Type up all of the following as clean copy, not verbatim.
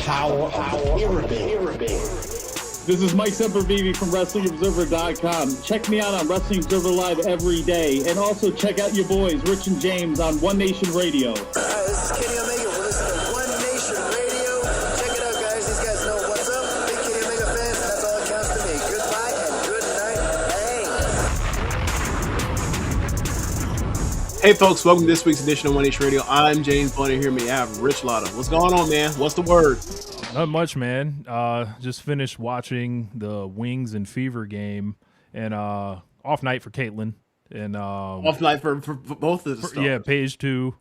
power of the pyramid. This is Mike Sempervive from WrestlingObserver.com. Check me out on Wrestling Observer Live every day. And also check out your boys, Rich and James, on One Nation Radio. This is Kenny Omega. We're listening to One Nation Radio. Check it out, guys. These guys know what's up. Big Kenny Omega fans, and that's all that counts to me. Goodbye and good night. Bang. Hey, folks. Welcome to this week's edition of One Nation Radio. I'm James Boyd, and here we have Rich Latta. What's going on, man? What's the word? Not much, man. Just finished watching the Wings and Fever game, and off night for Caitlin, and Off night for both of the stuff. Yeah, page 2.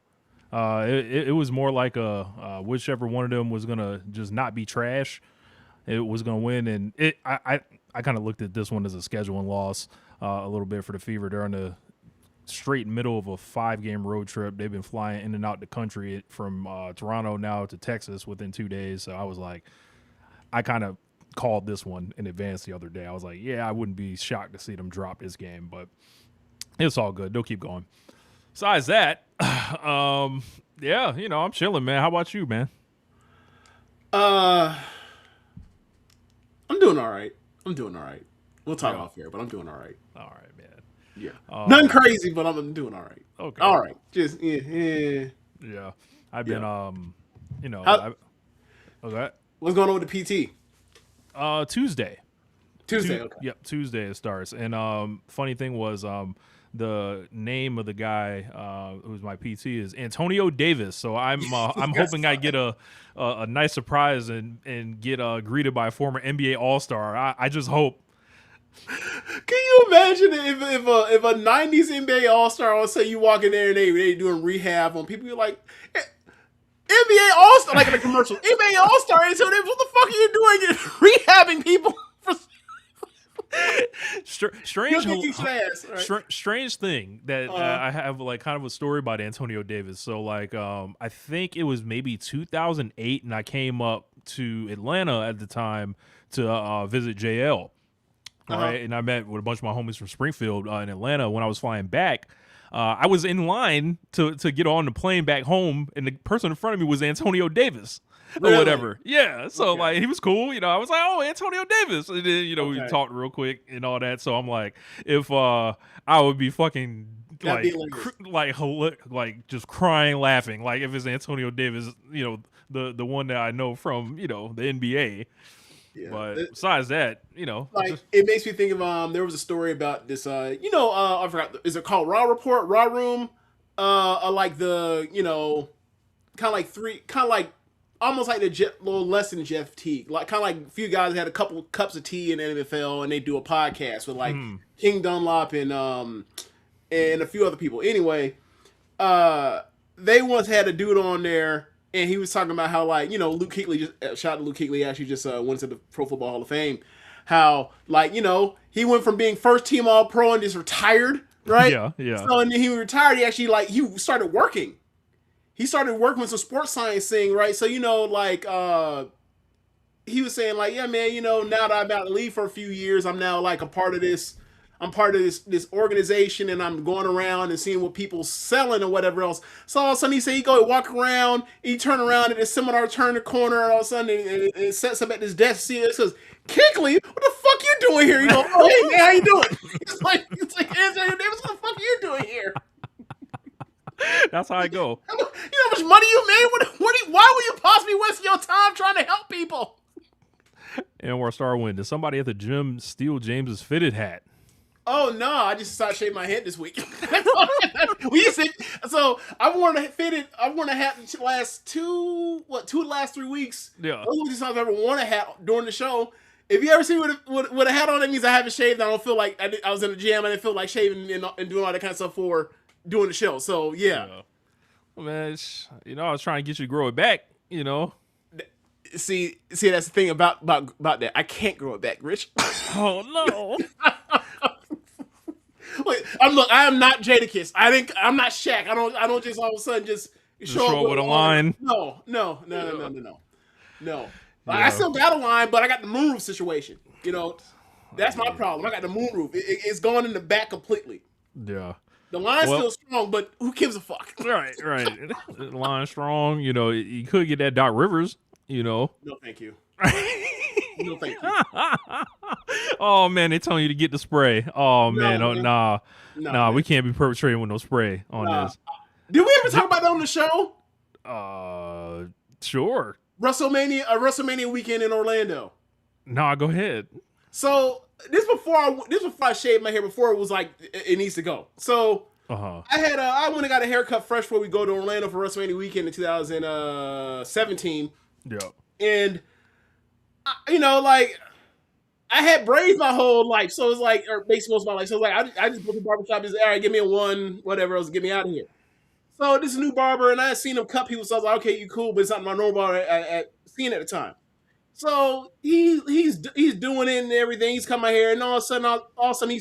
It was more like a whichever one of them was gonna just not be trash, it was gonna win, and I kind of looked at this one as a scheduling loss a little bit for the Fever. They're in the straight middle of a 5-game road trip. They've been flying in and out the country from Toronto now to Texas within 2 days. So I was like, I kind of called this one in advance the other day. I was like, yeah, I wouldn't be shocked to see them drop this game, but it's all good. They'll keep going. Besides that, yeah, I'm chilling, man. How about you, man? I'm doing all right. We'll talk off here, but I'm doing all right. All right, man. Yeah. Nothing crazy, but I'm doing all right. Okay. All right. Just, yeah. Yeah. I've been, okay. What's going on with the PT? Tuesday. Okay. Yep, Tuesday it starts. And funny thing was, the name of the guy who's my PT is Antonio Davis. So I'm hoping I get a nice surprise and get greeted by a former NBA All-Star. I just hope. Can you imagine if a 90s NBA All-Star, let's say you walk in there and they doing rehab on people, you're like, NBA All-Star, like in a commercial, NBA All-Star, and so what the fuck are you doing rehabbing people? Strange thing that I have like kind of a story about Antonio Davis. So like I think it was maybe 2008, and I came up to Atlanta at the time to visit JL. Right, and I met with a bunch of my homies from Springfield in Atlanta. When I was flying back, I was in line to get on the plane back home, and the person in front of me was Antonio Davis or whatever. Yeah, so like he was cool. I was like, oh, Antonio Davis, and then we talked real quick and all that. So I'm like, if I would be fucking like just crying, laughing, like if it's Antonio Davis, the one that I know from the NBA. Yeah. But besides that, it makes me think of there was a story about this I forgot, is it called Raw Report, Raw Room? Like the kind of like almost like the little less than Jeff Teague, like kind of like a few guys had a couple cups of tea in the NFL and they do a podcast with like King Dunlop and a few other people. Anyway, they once had a dude on there. And he was talking about how, like, Luke Kuechly, shout out to Luke Kuechly, actually just went to the Pro Football Hall of Fame. How, like, he went from being first team All-Pro and just retired, right? Yeah. So, and then he retired, he actually, like, he started working. He started working with some sports science thing, right? So, he was saying, like, yeah, man, now that I'm about to leave for a few years, I'm now, like, I'm part of this organization, and I'm going around and seeing what people's selling or whatever else. So all of a sudden he said he go walk around, he turn around at this seminar, turn the corner, and all of a sudden it sets up at this desk. See, it says, Kuechly, what the fuck you doing here? You go, oh hey man, how you doing? It's like Antonio Davis, what the fuck are you doing here? That's how I go. You know how much money you made? Why would you possibly waste your time trying to help people? And we're star win. Did somebody at the gym steal James's fitted hat? Oh no! I just started shaving my head this week. So I've worn a hat the last two of the last 3 weeks. Yeah. Those are the times I've ever worn a hat during the show. If you ever see with a hat on, it means I haven't shaved. I don't feel like I was in the gym. I didn't feel like shaving and doing all that kind of stuff for doing the show. So yeah. Well, man, I was trying to get you to grow it back. See, that's the thing about that. I can't grow it back, Rich. Oh no. Wait, I am not Jadakiss. I'm not Shaq. I don't just all of a sudden just show up with a line. No. Yeah. I still got a line, but I got the moonroof situation. That's my problem. I got the moonroof. It's going in the back completely. Yeah. The line's still strong, but who gives a fuck? Right. The line's strong. You could get that Doc Rivers. You know. No, thank you. No, thank you. Oh man, they telling you to get the spray. Oh man, man. nah, man. we can't be perpetrating with no spray on this. Did we ever talk about that on the show? Sure. WrestleMania weekend in Orlando. Nah, go ahead. So this before I shaved my hair. Before it was like it needs to go. So I went and got a haircut fresh before we go to Orlando for WrestleMania weekend in 2017. Yeah. And like I had braids my whole life, so it's like, or basically most of my life. So it's like I just go to the barbershop and say, all right, give me a one, whatever else, get me out of here. So this new barber, and I had seen him cut people, so I was like, okay, you cool, but it's not my normal barber at seeing at the time. So he's doing it and everything. He's cut my hair, and all of a sudden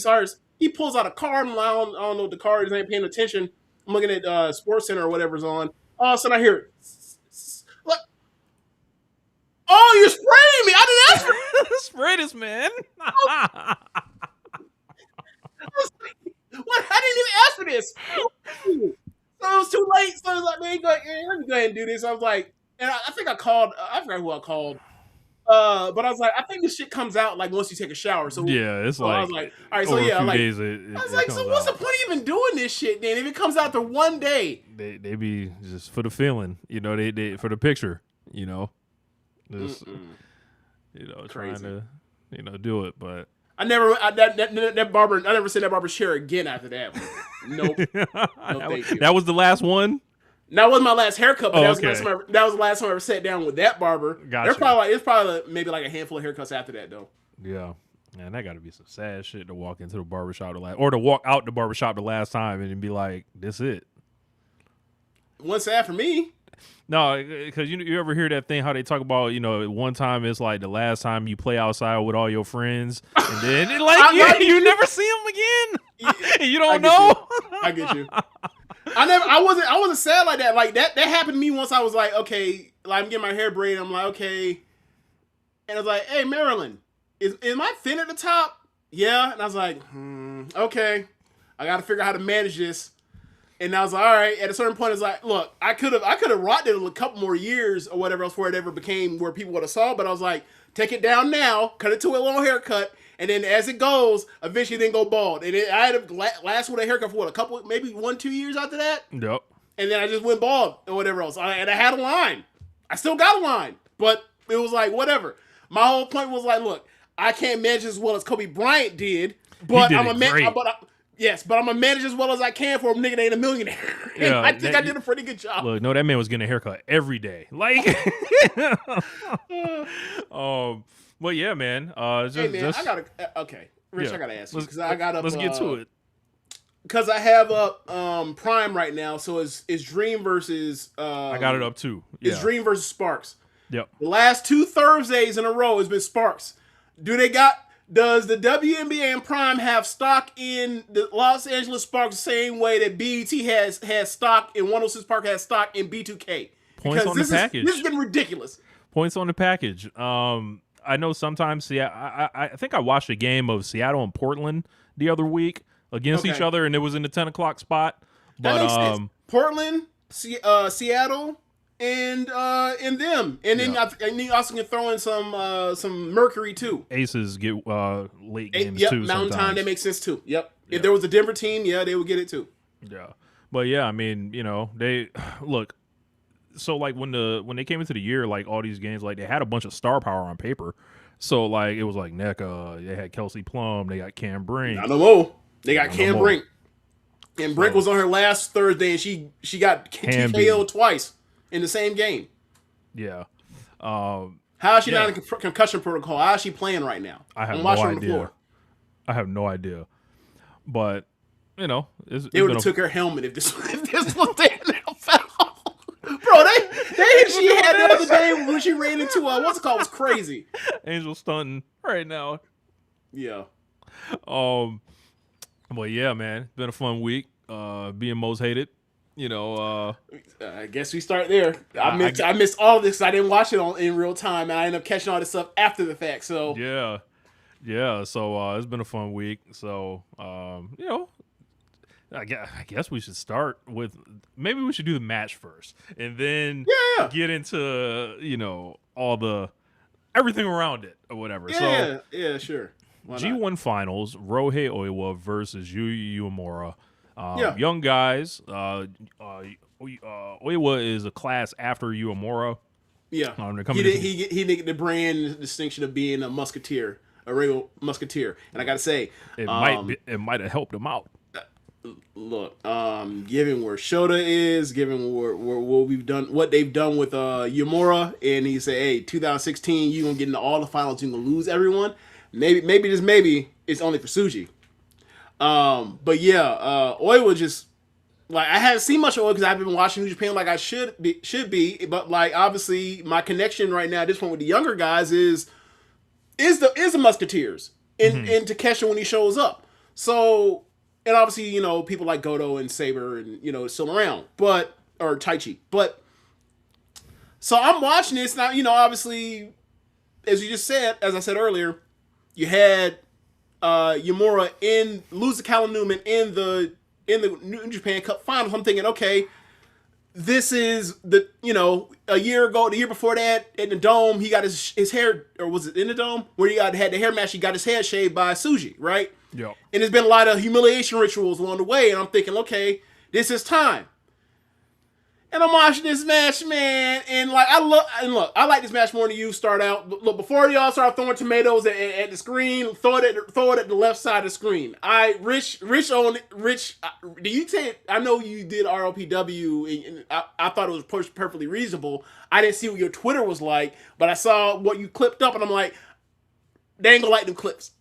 he pulls out a card. I don't know what the card is. I ain't paying attention. I'm looking at Sports Center or whatever's on. All of a sudden I hear, what? Oh, you're spraying me! I didn't ask for spray this, man. What? I didn't even ask for this. So it was too late. So I was like, man, let me go ahead and do this. I was like, and I think I called. I forgot who I called. But I was like, I think this shit comes out like once you take a shower. So yeah, it's like, I was like, all right, so yeah, like, days I was like, so what's the point of even doing this shit then if it comes out the one day? They be just for the feeling, they for the picture, just, Crazy. trying to, do it, but that barber. I never seen that barber chair again after that. Nope. No, thank you. That was the last one. That wasn't my last haircut, but Oh, that was the last time I ever sat down with that barber. Gotcha. It's probably maybe like a handful of haircuts after that though. Yeah. Man, that got to be some sad shit to walk into the barbershop or to walk out the barbershop the last time and be like, this it. One sad for me. No, because you ever hear that thing how they talk about, one time it's like the last time you play outside with all your friends, and then you never see them again. You don't know. I get you. I wasn't sad like that. Like that happened to me once. I was like, okay, like I'm getting my hair braided. I'm like, okay, and I was like, hey, Marilyn, am I thin at the top? Yeah, and I was like, okay, I got to figure out how to manage this. And I was like, all right. At a certain point, it's like, look, I could have rocked it a couple more years or whatever else before it ever became where people would have saw. But I was like, take it down now, cut it to a long haircut, and then as it goes, eventually then go bald. And I had to last with a haircut for maybe 1-2 years after that. Yep. And then I just went bald or whatever else. And I had a line. I still got a line, but it was like whatever. My whole point was like, look, I can't manage as well as Kobe Bryant did, but I'm gonna manage as well as I can for a nigga that ain't a millionaire. And Yeah, I think I did a pretty good job. Look, no, that man was getting a haircut every day. Like, well, yeah, man. Hey, man, I gotta. Okay, Rich, I gotta ask you because I got up. Let's get to it. Because I have up Prime right now, so it's Dream versus. I got it up too. Yeah. It's Dream versus Sparks. Yep. The last 2 Thursdays in a row has been Sparks. Does the WNBA and Prime have stock in the Los Angeles Sparks the same way that BET has stock in 106 Park has stock in B2K? Points on the package. This is getting ridiculous. Points on the package. I know sometimes I think I watched a game of Seattle and Portland the other week against each other, and it was in the 10 o'clock spot. But that makes sense. Portland, Seattle, and them, and then you also can throw in some Mercury too. Aces get late games too. Mountain sometimes. Time, that makes sense too. Yep. If there was a Denver team, they would get it too. Yeah, but yeah, I mean, they look. So like when they came into the year, like all these games, like they had a bunch of star power on paper. So like it was like NECA, they had Kelsey Plum, they got Cam Brink. Not no more. They got Cam Brink, and Brink was on her last Thursday, and she got TKO'd twice in the same game. Yeah. How is she not in concussion protocol? How is she playing right now? I have no idea. I have no idea. But they would have took her helmet if this was the NFL. Bro, she had the other day when she ran into what's it called was crazy. Angel stunting right now. Yeah. Well, yeah, man, it's been a fun week. Being most hated. I guess we start there. I missed all of this because I didn't watch it in real time, and I ended up catching all this stuff after the fact. So yeah. So it's been a fun week. So I guess we should start with, maybe we should do the match first, and then get into all everything around it or whatever. Yeah, sure. G1 Finals, Ryohei Oiwa versus Yuya Uemura. Young guys. Oiwa is a class after Uemura. Yeah, he didn't get the brand distinction of being a musketeer, a real musketeer. And I gotta say, it might have helped him out. Look, given where Shota is, given what they've done with Uemura, and he said, "Hey, 2016, you gonna get into all the finals, you gonna lose everyone." Maybe just maybe it's only for Tsuji. But yeah, Oiwa just like I haven't seen much of Oiwa because I've been watching New Japan like I should be, but like obviously my connection right now at this point with the younger guys is the Musketeers and Takeshita when he shows up. So. And obviously, people like Goto and Saber and, still around. Or Taichi. But, so I'm watching this. Now, obviously, as you just said, as I said earlier, you had Uemura lose to Callum Newman in the New Japan Cup Finals. I'm thinking, okay, this is a year ago, the year before that, in the Dome, he got his hair, or was it in the Dome? Where he had the hair match, he got his head shaved by Tsuji, right? Yeah. And there's been a lot of humiliation rituals along the way, and I'm thinking, okay, this is time. And I'm watching this match, man, and like I like this match more than you start out. Look, before y'all start throwing tomatoes at the screen, throw it at the left side of the screen. Rich, do you take? I know you did RLPW, and I thought it was perfectly reasonable. I didn't see what your Twitter was like, but I saw what you clipped up, and I'm like, they ain't gonna like them clips.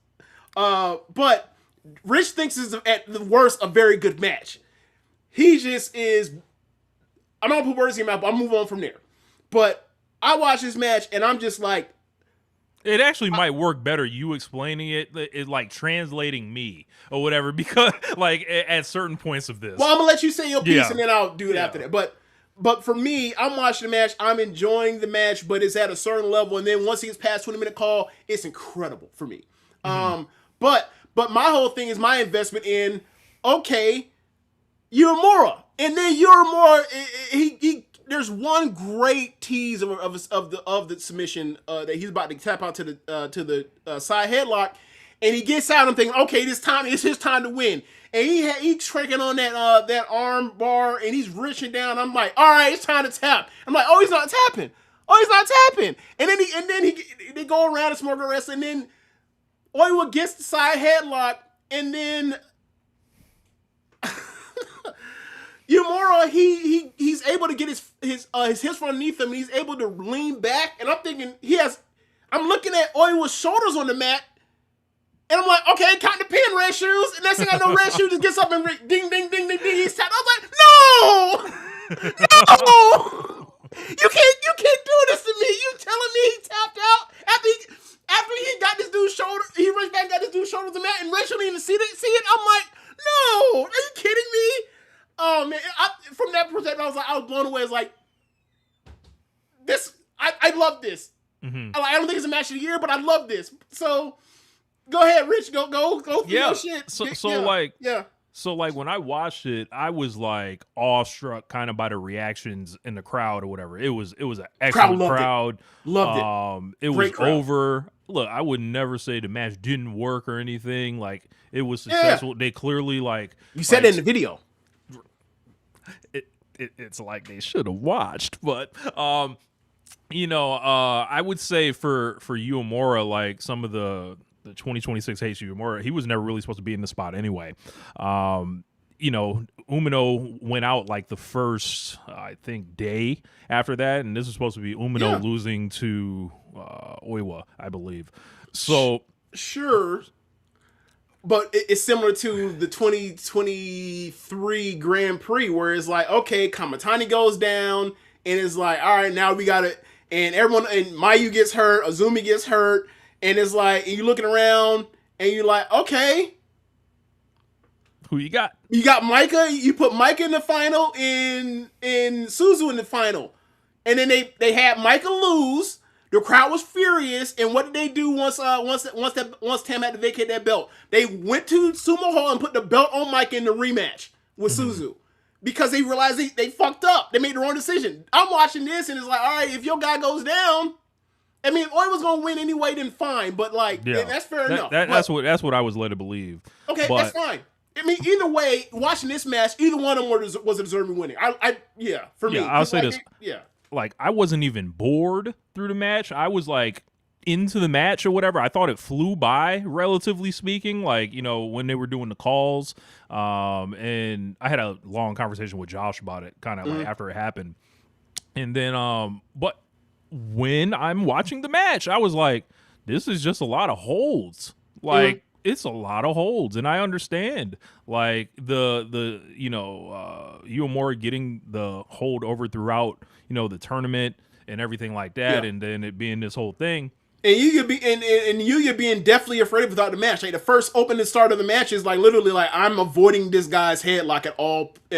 But Rich thinks this is at the worst a very good match. He just is. I'm not gonna put words in your mouth, but I'll move on from there. But I watch this match and I'm just like, it actually might work better you explaining it like translating me or whatever, because like at certain points of this. Well, I'm gonna let you say your piece and then I'll do it after that. But for me, I'm watching the match. I'm enjoying the match, but it's at a certain level. And then once he gets past 20-minute call, it's incredible for me. But my whole thing is my investment in, okay, Uemura. And then Uemura, he there's one great tease of the submission that he's about to tap out to the side headlock, and he gets out. I'm thinking, okay, it's his time to win. And he's tricking on that arm bar, and he's reaching down. I'm like, all right, it's time to tap. I'm like, oh, he's not tapping. And then they go around and smoke a wrestling, and then Oiwa gets the side headlock, and then Uemura, he's able to get his hips from underneath him, and he's able to lean back, and I'm thinking I'm looking at Oiwa's shoulders on the mat, and I'm like, okay, count the pin, Red Shoes, and next thing I know, Red Shoes just gets up and ding, ding, ding, ding, ding, he's tapped. I was like, no! You can't do this to me. You telling me he tapped out after he got this dude's shoulder, he reached back and got this dude's shoulder to the mat, and Red Shoes didn't even see it. I'm like, no, are you kidding me? Oh man! From that perspective, I was blown away. It's like this. I love this. I don't think it's a match of the year, but I love this. So go ahead, Rich. Go through your shit. So when I watched it, I was like awestruck, kind of by the reactions in the crowd or whatever. It was an excellent crowd. Loved it. It was over. Look, I would never say the match didn't work or anything. Like it was successful. They clearly you said it in the video. It's like they should have watched, but I would say for Uemura, like some of the 2026 Hates Uemura, he was never really supposed to be in the spot anyway. Umino went out like the first I think day after that, and this is supposed to be Umino losing to Oiwa, I believe. So sure. But it's similar to the 2023 Grand Prix, where it's like, okay, Kamatani goes down, and it's like, all right, now we got it. And everyone, and Mayu gets hurt, Azumi gets hurt, and it's like, and you're looking around, and you're like, okay. Who you got? You got Micah, you put Micah in the final, and Suzu in the final. And then they had Micah lose. The crowd was furious, and what did they do once Tam had to vacate that belt? They went to Sumo Hall and put the belt on Mike in the rematch. with Suzu because they realized they fucked up. They made the wrong decision. I'm watching this and it's like, all right, if your guy goes down, I mean, if Oi was gonna win anyway, then fine. But like, that's fair enough. That's what I was led to believe. Okay, that's fine. I mean, either way, watching this match, either one of them was a deserving winning. For me, I'll say this. Like, I wasn't even bored through the match. I was like into the match or whatever. I thought it flew by, relatively speaking. Like, you know, when they were doing the calls, and I had a long conversation with Josh about it, kind of like after it happened. And then, but when I'm watching the match, I was like, this is just a lot of holds. Like, it's a lot of holds, and I understand like the Uemura getting the hold over throughout, you know, the tournament and everything like that, and then it being this whole thing. And you could be and Ilja being definitely afraid without the match. Like the first opening start of the match is like literally like I'm avoiding this guy's headlock at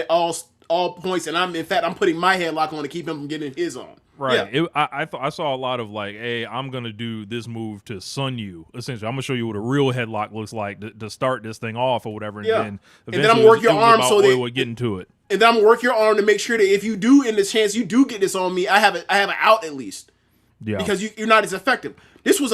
all points, and I'm putting my headlock on to keep him from getting his on. Right. Yeah. I saw a lot of like, hey, I'm gonna do this move to sun you. Essentially, I'm gonna show you what a real headlock looks like to start this thing off or whatever. And then I'm gonna work your arm so they would get into it. And then I'm gonna work your arm to make sure that if you do, in the chance you do get this on me, I have an out at least. Yeah. Because you're not as effective. This was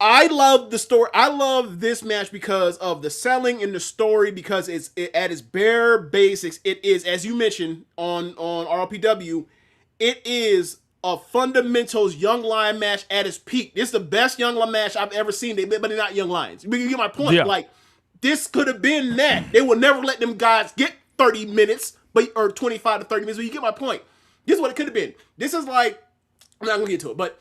I love the story. I love this match because of the selling and the story, because at its bare basics, it is, as you mentioned on RLPW, it is a fundamentals Young Lion match at its peak. This is the best Young Lion match I've ever seen, but they're not Young Lions. You get my point? Yeah. Like, this could have been that. They would never let them guys get 30 minutes, or 25 to 30 minutes, but you get my point. This is what it could have been. This is like, I'm not going to get to it, but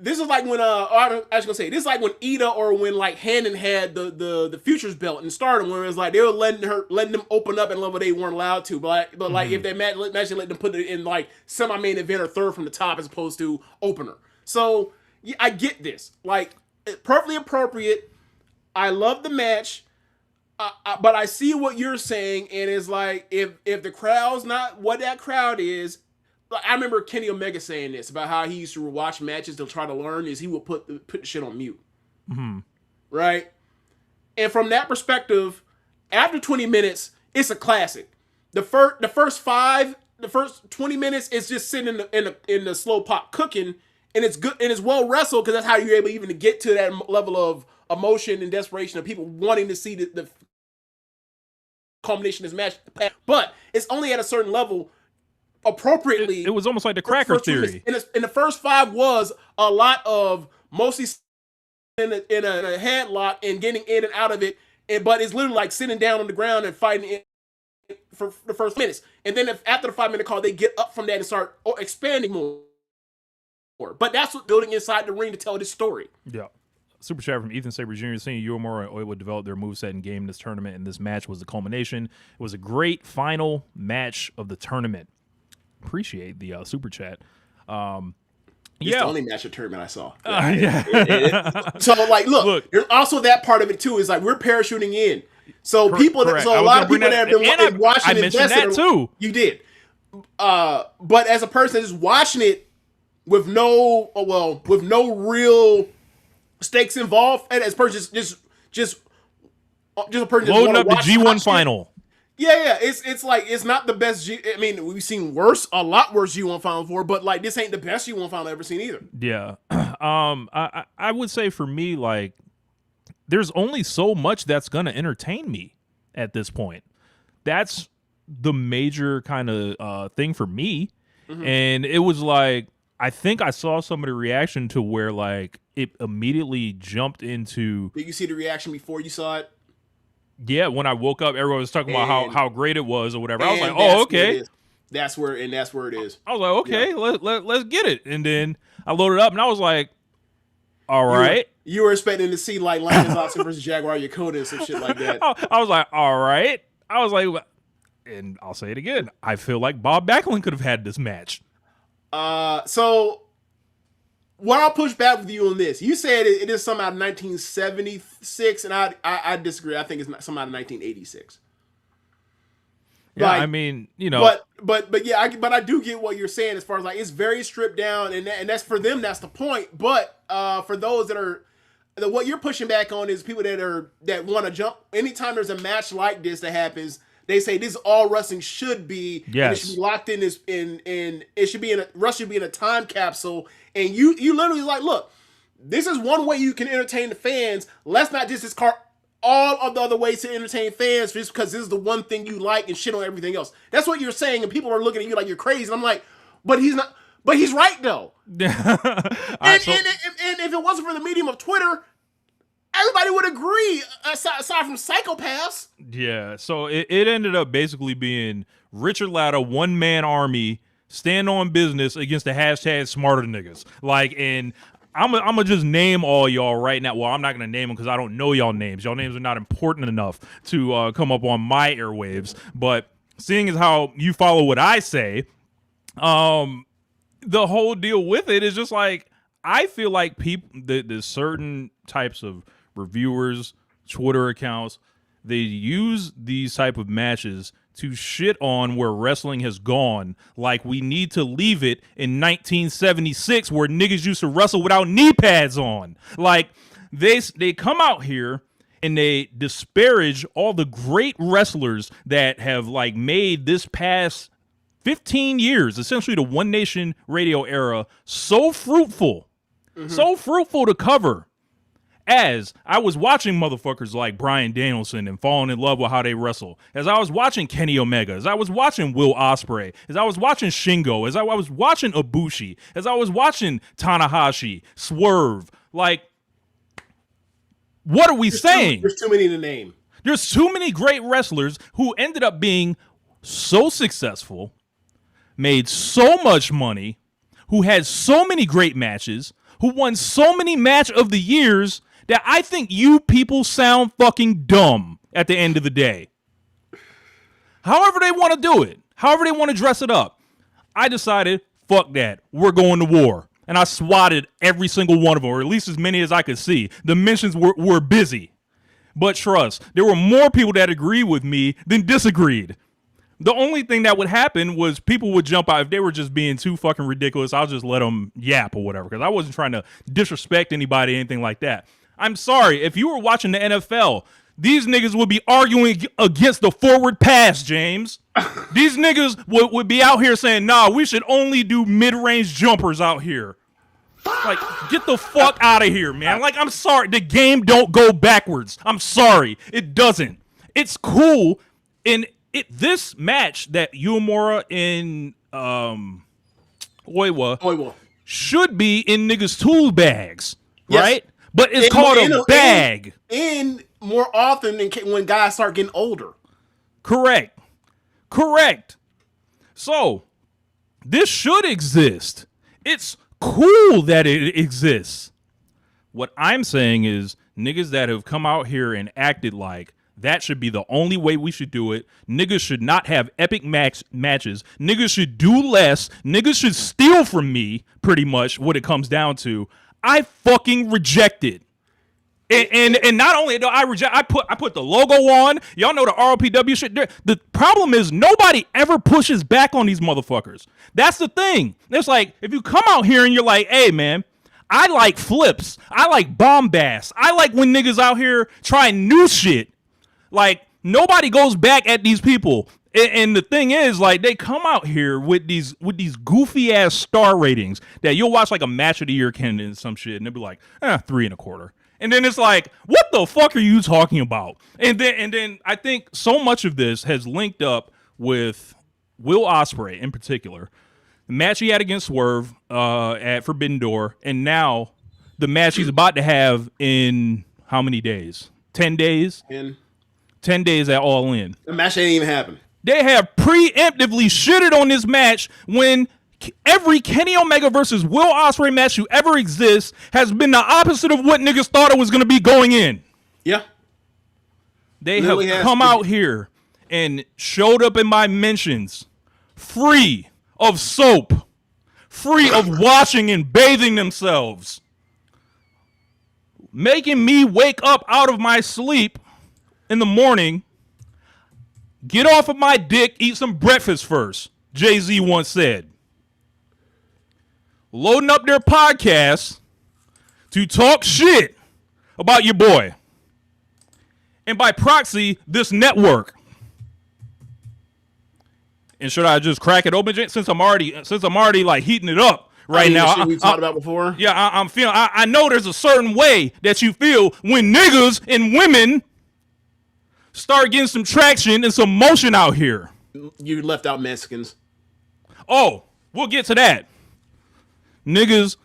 this is like when I was gonna say, this is like when Ida or when like Hannon had the Futures belt and Stardom, where it was like they were letting them open up at a level they weren't allowed to, but like if they actually let them put it in like semi-main event or third from the top as opposed to opener. So yeah, I get this, like perfectly appropriate. I love the match, but I see what you're saying, and it's like if the crowd's not what that crowd is. I remember Kenny Omega saying this about how he used to watch matches to try to learn is he would put the shit on mute. Right? And from that perspective, after 20 minutes, it's a classic. The first 20 minutes is just sitting in the slow pop cooking, and it's good and it's well wrestled because that's how you're able even to get to that level of emotion and desperation of people wanting to see the culmination of this match. But it's only at a certain level. Appropriately, it was almost like the cracker theory. In the first 5 was a lot of mostly in a headlock and getting in and out of it, but it's literally like sitting down on the ground and fighting for the first minutes. And then after the 5-minute call, they get up from that and start expanding more. But that's what building inside the ring to tell this story. Yeah. Super chat from Ethan Saber Jr. saying Uemura and Oi would develop their moveset and game in this tournament, and this match was the culmination. It was a great final match of the tournament. Appreciate the super chat. It's the only match of tournament I saw. So like, look, there's also that part of it too. Is like we're parachuting in, so people. Correct. So a lot of people that have been watching. I mentioned that too. You did, but as a person just watching it with no real stakes involved, and as a person just a person loading up the G1 final. Yeah, it's like it's not the best. I mean, we've seen a lot worse G1 Final before, but like this ain't the best G1 Final I've ever seen either. Yeah, I would say for me, like, there's only so much that's gonna entertain me at this point. That's the major kind of thing for me, and it was like I think I saw some of the reaction to where like it immediately jumped into. Did you see the reaction before you saw it? Yeah, when I woke up, everyone was talking about how great it was or whatever. I was like, oh, okay. That's where it is. I was like, okay, let's get it. And then I loaded up, and I was like, all right. You were expecting to see like Lions Austin versus Jaguar Yokota and some shit like that. I was like, all right. I was like, and I'll say it again. I feel like Bob Backlund could have had this match. So what I'll push back with you on this. You said it is something out of 1976, and I disagree. I think it's something out of 1986. Yeah, like, I mean, you know, but yeah, I do get what you're saying as far as like it's very stripped down, and that's for them. That's the point. But for those that are, what you're pushing back on is people that want to jump. Anytime there's a match like this that happens, they say this is all wrestling should be. Yes. It should be locked in this in it should be wrestling should be in a time capsule. And you literally like, look, this is one way you can entertain the fans. Let's not just discard all of the other ways to entertain fans just because this is the one thing you like and shit on everything else. That's what you're saying, and people are looking at you like you're crazy. And I'm like, but he's not. But he's right though. And if it wasn't for the medium of Twitter, everybody would agree. Aside from psychopaths. Yeah. So it ended up basically being Richard Latta, one man army, stand on business against the hashtag smarter niggas. Like, and I'm gonna just name all y'all right now. Well, I'm not gonna name them because I don't know y'all names. Y'all names are not important enough to come up on my airwaves. But seeing as how you follow what I say, the whole deal with it is just like, I feel like people, there's certain types of reviewers, Twitter accounts, they use these type of matches to shit on where wrestling has gone. Like, we need to leave it in 1976 where niggas used to wrestle without knee pads on. Like, they come out here and they disparage all the great wrestlers that have like made this past 15 years, essentially the One Nation radio era, so fruitful, so fruitful to cover. As I was watching motherfuckers like Bryan Danielson and falling in love with how they wrestle, as I was watching Kenny Omega, as I was watching Will Ospreay, as I was watching Shingo, as I was watching Ibushi, as I was watching Tanahashi, Swerve, like, what are we saying? There's too many to name. There's too many great wrestlers who ended up being so successful, made so much money, who had so many great matches, who won so many match of the years, that I think you people sound fucking dumb at the end of the day. However they want to do it, however they want to dress it up, I decided, fuck that, we're going to war. And I swatted every single one of them, or at least as many as I could see. The mentions were busy. But trust, there were more people that agreed with me than disagreed. The only thing that would happen was people would jump out. If they were just being too fucking ridiculous, I'll just let them yap or whatever, because I wasn't trying to disrespect anybody, anything like that. I'm sorry. If you were watching the NFL, these niggas would be arguing against the forward pass, James. These niggas would be out here saying, nah, we should only do mid-range jumpers out here. Like, get the fuck out of here, man. Like, I'm sorry. The game don't go backwards. I'm sorry. It doesn't. It's cool. And this match that Uemura and Oiwa should be in niggas' tool bags, right? But it's called a bag. And more often than when guys start getting older. Correct. So, this should exist. It's cool that it exists. What I'm saying is, niggas that have come out here and acted like that should be the only way we should do it. Niggas should not have epic matches. Niggas should do less. Niggas should steal from me, pretty much, what it comes down to. I fucking reject it. And not only do I reject, I put the logo on. Y'all know the ROPW shit. The problem is nobody ever pushes back on these motherfuckers. That's the thing. It's like, if you come out here and you're like, hey, man, I like flips. I like bombast. I like when niggas out here trying new shit. Like, nobody goes back at these people. And the thing is, like, they come out here with these goofy ass star ratings that you'll watch like a match of the year candidate and some shit, and they'll be like, 3.25. And then it's like, what the fuck are you talking about? And then I think so much of this has linked up with Will Ospreay in particular. The match he had against Swerve at Forbidden Door, and now the match he's about to have in how many days? 10 days? 10 days at All In. The match ain't even happened. They have preemptively shitted on this match when every Kenny Omega versus Will Ospreay match to ever exist has been the opposite of what niggas thought it was going to be going in. Yeah. They have come out here and showed up in my mentions free of soap, free of washing and bathing themselves, making me wake up out of my sleep in the morning, get off of my dick, eat some breakfast first, Jay-Z once said. Loading up their podcasts to talk shit about your boy. And by proxy, this network. And should I just crack it open, since I'm already like heating it up right now? Shit we talked about before. Yeah, I'm feeling. I know there's a certain way that you feel when niggas and women start getting some traction and some motion out here. You left out Mexicans. Oh, we'll get to that. Niggas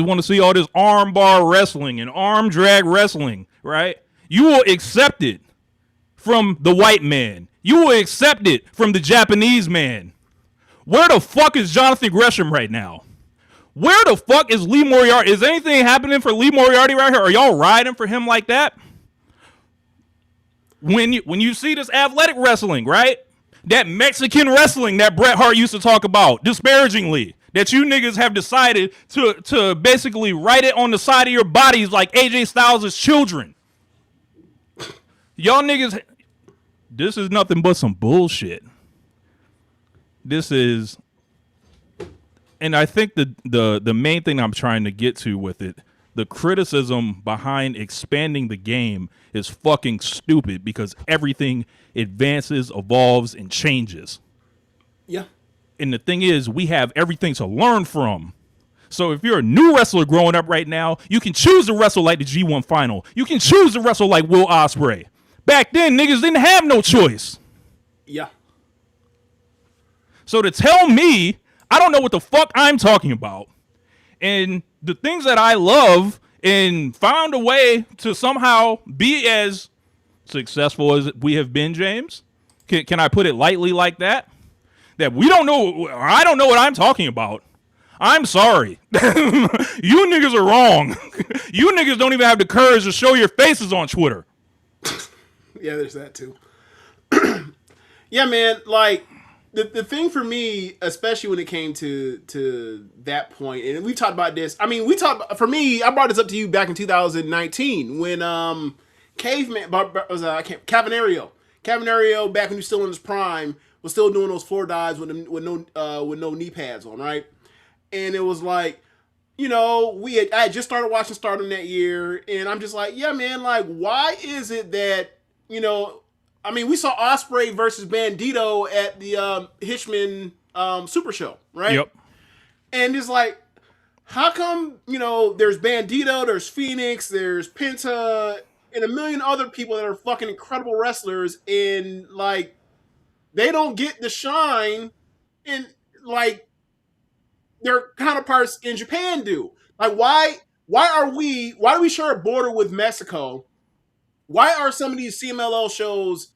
want to see all this arm bar wrestling and arm drag wrestling, right? You will accept it from the white man. You will accept it from the Japanese man. Where the fuck is Jonathan Gresham right now? Where the fuck is Lee Moriarty? Is anything happening for Lee Moriarty right here? Are y'all riding for him like that? When you see this athletic wrestling, right? That Mexican wrestling that Bret Hart used to talk about disparagingly, that you niggas have decided to basically write it on the side of your bodies like AJ Styles' children. Y'all niggas, this is nothing but some bullshit. This is, and I think the main thing I'm trying to get to with it, the criticism behind expanding the game is fucking stupid because everything advances, evolves, and changes. Yeah. And the thing is, we have everything to learn from. So if you're a new wrestler growing up right now, you can choose to wrestle like the G1 final. You can choose to wrestle like Will Ospreay. Back then, niggas didn't have no choice. Yeah. So to tell me, I don't know what the fuck I'm talking about. And the things that I love and found a way to somehow be as successful as we have been, James. Can I put it lightly like that? That we don't know, I don't know what I'm talking about. I'm sorry. You niggas are wrong. You niggas don't even have the courage to show your faces on Twitter. Yeah, there's that too. Yeah, man, like the thing for me, especially when it came to that point, and we talked about this. I mean, for me, I brought this up to you back in 2019 when Caveman was Cavanario back when he was still in his prime was still doing those floor dives with no knee pads on, right? And it was like, you know, I had just started watching Stardom that year, and I'm just like, yeah, man, like, why is it that, you know, I mean, we saw Ospreay versus Bandito at the Hitchman Super Show, right? Yep. And it's like, how come, you know, there's Bandito, there's Phoenix, there's Penta, and a million other people that are fucking incredible wrestlers, and, like, they don't get the shine in, like, their counterparts in Japan do. Like, why do we share a border with Mexico? Why are some of these CMLL shows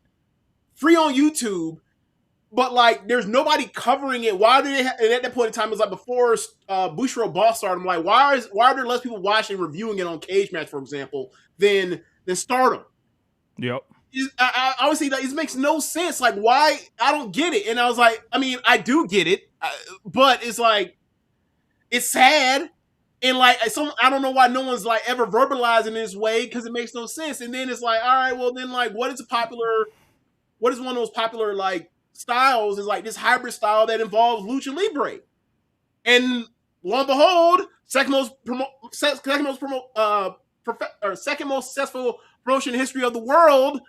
free on YouTube, but like there's nobody covering it? Why do they and at that point in time, it was like before Bushiroad Boss Stardom, like why are there less people watching and reviewing it on Cage Match, for example, than Stardom? Yep. I always say that it makes no sense. Like, why? I don't get it. And I was like, I mean, I do get it, but it's like, it's sad. And like, I don't know why no one's like ever verbalizing this way, because it makes no sense. And then it's like, all right, well then like, what is one of those popular like styles is like this hybrid style that involves Lucha Libre. And lo and behold, second most successful promotion in history of the world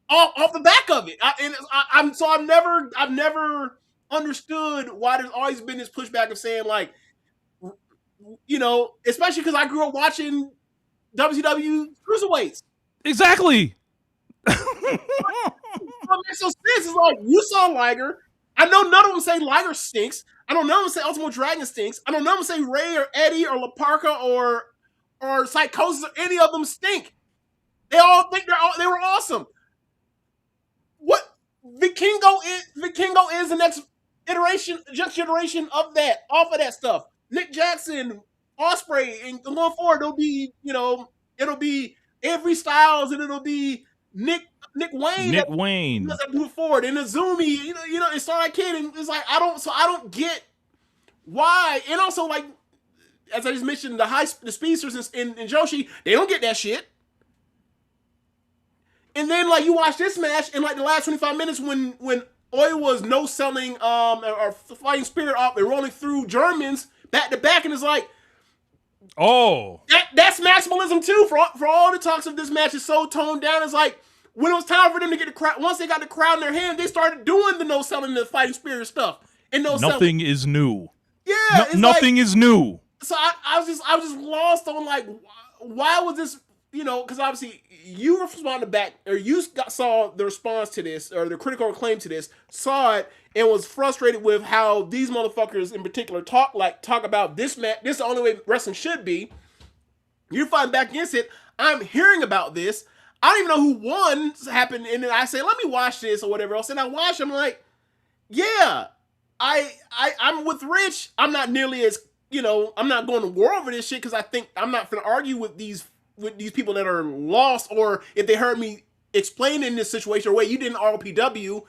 off the back of it. I've never understood why there's always been this pushback of saying like, you know, especially because I grew up watching WCW cruiserweights. Exactly. What makes no sense is like, you saw Liger. I know none of them say Liger stinks. I don't know them say Ultimo Dragon stinks. I don't know them say Ray or Eddie or La Parka or Psychosis or any of them stink. They all think they were awesome. What Vikingo is the next generation of that, off of that stuff. Nick Jackson, Ospreay, and going forward, it'll be Avery Styles, and it'll be Nick Wayne. Nick Wayne. That move forward, and Azumi, you know, and Starlight Kid, and it's like I don't get why, and also like as I just mentioned, the speedsters in Joshi, they don't get that shit. And then like you watch this match, in like the last 25 minutes when Oi was no selling or fighting Spirit up and rolling through Germans back to back, and it's like, Oh, That's maximalism too. For all the talks of this match is so toned down. It's like when it was time for them to get the crowd. Once they got the crowd in their hand, they started doing the no selling, the fighting spirit stuff, and nothing is new. Yeah, nothing is new. So I was just lost on like why was this, because obviously you responded back, or saw the response to this, or the critical acclaim to this, saw it, and was frustrated with how these motherfuckers in particular talk about this match. This is the only way wrestling should be. You're fighting back against it. I'm hearing about this. I don't even know who won happened, and then I say, let me watch this or whatever else. And I watch, I'm like, yeah, I'm with Rich. I'm not nearly as, I'm not going to war over this shit because I think I'm not going to argue with these people that are lost, or if they heard me explaining this situation, or wait, you didn't RPW,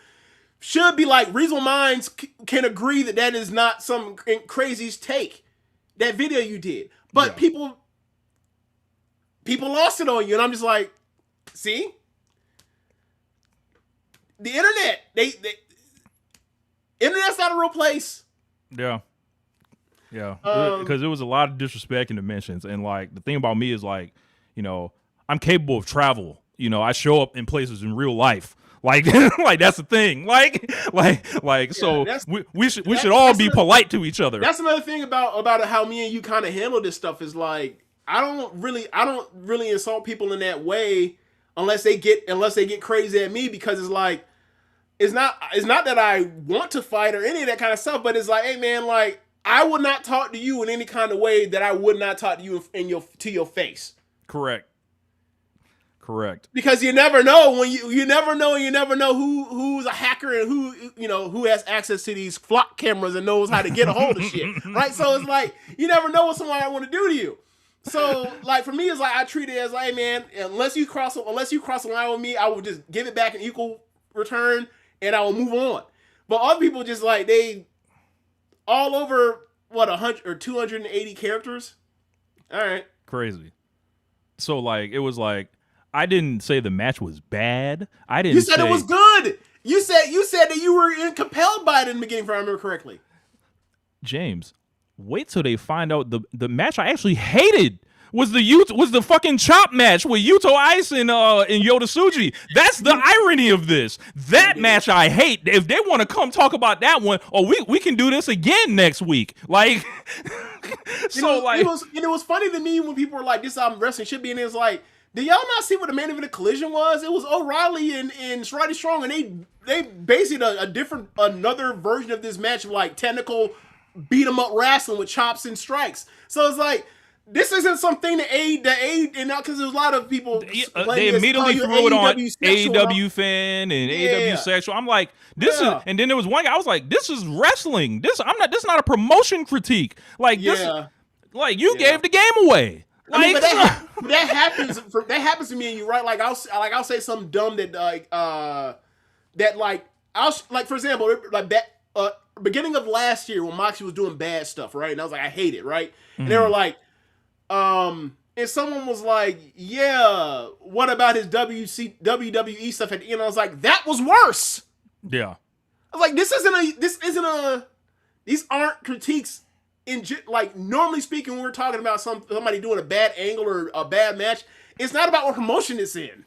should be like reasonable minds can agree that is not some crazy take, that video you did. But people lost it on you, and I'm just like, see? The internet, internet's not a real place. Yeah. Yeah. Because there was a lot of disrespect in the mentions. And like the thing about me is like, I'm capable of travel. I show up in places in real life. Like, like that's the thing. So we should all be polite to each other. That's another thing about how me and you kind of handle this stuff is like, I don't really insult people in that way unless they get crazy at me, because it's like, it's not that I want to fight or any of that kind of stuff, but it's like, hey man, like I would not talk to you in any kind of way that I would not talk to you to your face. Correct. Because you never know you never know who's a hacker and who has access to these flock cameras and knows how to get a hold of shit, right? So it's like you never know what somebody want to do to you. So like for me, it's like I treat it as like, hey man, unless you cross the line with me, I will just give it back in equal return and I will move on. But other people just like they all over 100 or 280 characters. All right, crazy. So like it was like, I didn't say the match was bad. You said it was good. You said that you were compelled by it in the beginning, if I remember correctly. James, wait till they find out the match I actually hated was the fucking chop match with Yuto Ice and Yota Tsuji. That's the irony of this. That match I hate. If they want to come talk about that one, or we can do this again next week. Like, it was funny to me when people were like, "This album wrestling should be," and it was like, did y'all not see what the main event of Collision was? It was O'Reilly and Roddy Strong, and they basically another version of this match of like technical beat 'em up wrestling with chops and strikes. So it's like, this isn't something that and now because there's a lot of people they immediately threw it on AEW fan and AEW sexual. I'm like, this is, and then there was one guy I was like, this is wrestling. This is not a promotion critique. Like this, like you gave the game away. I mean, but that happens to me and you, right? Like I'll say something dumb that for example, like that beginning of last year when Moxie was doing bad stuff, right? And I was like, I hate it, right? Mm-hmm. And they were like, and someone was like, yeah, what about his WWE stuff at the end? I was like, that was worse. Yeah. I was like, these aren't critiques. Like normally speaking, when we're talking about somebody doing a bad angle or a bad match, it's not about what promotion it's in.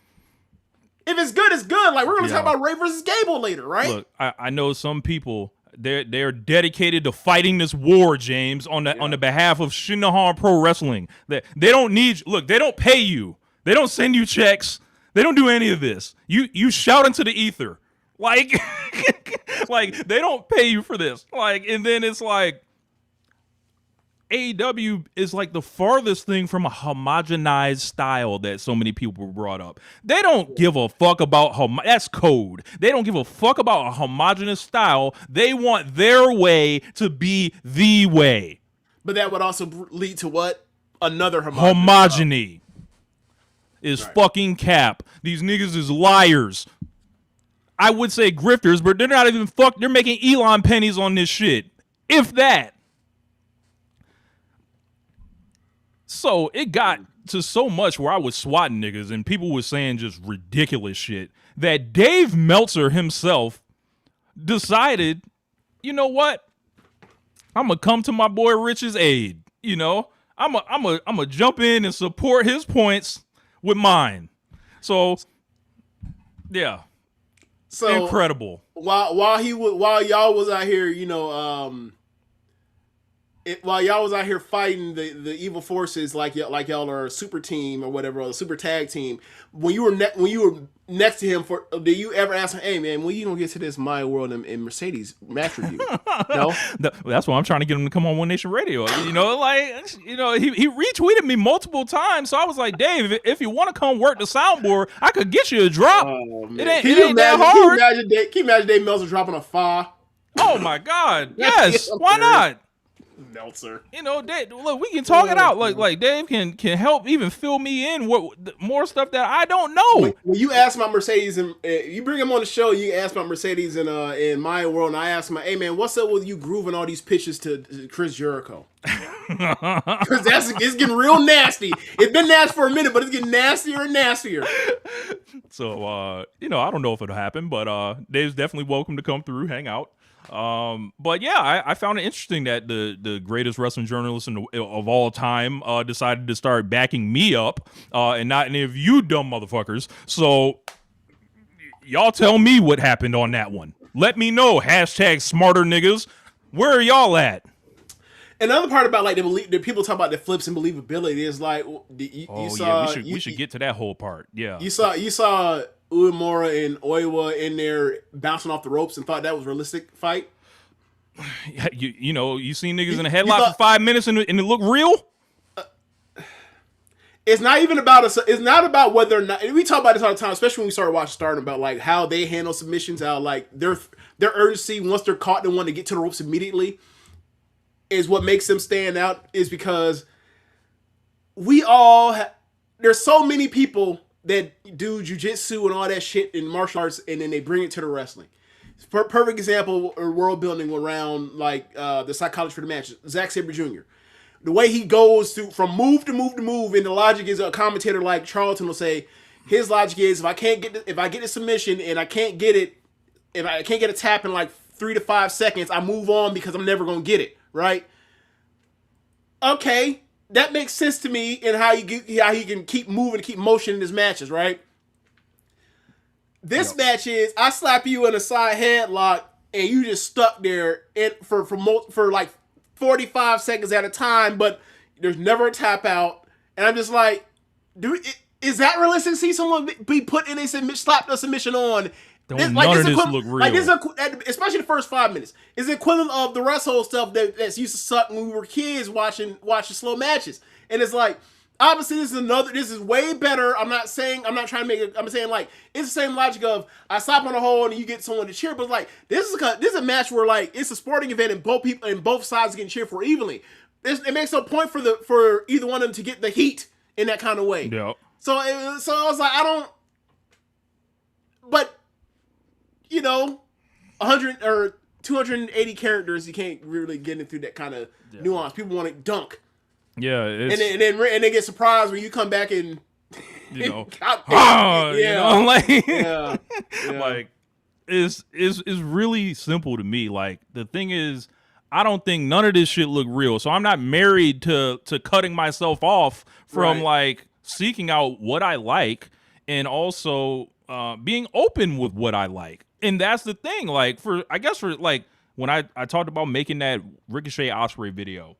If it's good, it's good. Like we're going to talk about Ray versus Gable later, right? Look, I know some people they're dedicated to fighting this war, James, on the behalf of Shinohan Pro Wrestling. They don't need. Look, they don't pay you. They don't send you checks. They don't do any of this. You shout into the ether, like like they don't pay you for this. Like, and then it's like, AEW is like the farthest thing from a homogenized style that so many people were brought up. They don't give a fuck about that's code. They don't give a fuck about a homogenous style. They want their way to be the way. But that would also lead to what? Another homogeny is fucking cap. These niggas is liars. I would say grifters, but they're not even they're making Elon pennies on this shit. If that. So it got to so much where I was swatting niggas and people were saying just ridiculous shit that Dave Meltzer himself decided, you know what? I'm going to come to my boy Rich's aid. I'm a jump in and support his points with mine. So yeah, So incredible. While y'all was out here, while y'all was out here fighting the evil forces, like y'all are a super team or whatever, or a super tag team. When you were next to him, did you ever ask him, "Hey man, when you gonna get to this My World and Mercedes match review?" No, that's why I'm trying to get him to come on One Nation Radio. He retweeted me multiple times, so I was like, Dave, if you want to come work the soundboard, I could get you a drop. It ain't that hard. Can you imagine Dave Meltzer dropping a fa? Oh my God, yes, why not? Meltzer. Dave, look, we can talk it out. Like Dave can help even fill me in more stuff that I don't know. When you ask about Mercedes and you bring him on the show, you ask about Mercedes in My World, and I ask him, "Hey man, what's up with you grooving all these pitches to Chris Jericho?" Because it's getting real nasty. It's been nasty for a minute, but it's getting nastier and nastier. So I don't know if it'll happen, but Dave's definitely welcome to come through, hang out. But yeah, I found it interesting that the greatest wrestling journalist of all time decided to start backing me up and not any of you dumb motherfuckers. So y'all tell me what happened on that one. Let me know. #smarter niggas. Where are y'all at? Another part about like the people talk about the flips and believability is like we should get to that whole part. Yeah, you saw Uemura and Oiwa in there bouncing off the ropes and thought that was a realistic fight. You seen niggas in a headlock for 5 minutes and it looked real. It's not even about it's not about whether or not we talk about this all the time, especially when we started watching Stardom, about like how they handle submissions, how like their urgency once they're caught, they want to get to the ropes immediately. Is what makes them stand out is because there's so many people that do jujitsu and all that shit in martial arts, and then they bring it to the wrestling. Perfect example of world building around like the psychology for the matches. Zack Sabre Jr. The way he goes from move to move to move, and the logic is a commentator like Charlton will say, his logic is if I get a submission and I can't get it, if I can't get a tap in like 3 to 5 seconds, I move on because I'm never gonna get it. Right? Okay, that makes sense to me in how he can keep moving, keep motion in his matches, right? This match is I slap you in a side headlock and you just stuck there for like 45 seconds at a time, but there's never a tap out, and I'm just like, is that realistic to see someone be put in a slapped a submission on? None of this look real. Like especially the first 5 minutes. It's the equivalent of the wrestle stuff that's used to suck when we were kids watching slow matches. And it's like, obviously this is way better. I'm saying like, it's the same logic of I slap on a hole and you get someone to cheer, but like, this is a match where like, it's a sporting event and both sides getting cheered for evenly. It makes no point for either one of them to get the heat in that kind of way. Yeah. So I was like, but 100 or 280 characters, you can't really get into that kind of nuance. People want to dunk. Yeah, and they get surprised when you come back and like it's really simple to me. Like the thing is, I don't think none of this shit look real. So I'm not married to cutting myself off from like seeking out what I like and also being open with what I like. And that's the thing. Like for like when I talked about making that Ricochet Ospreay video,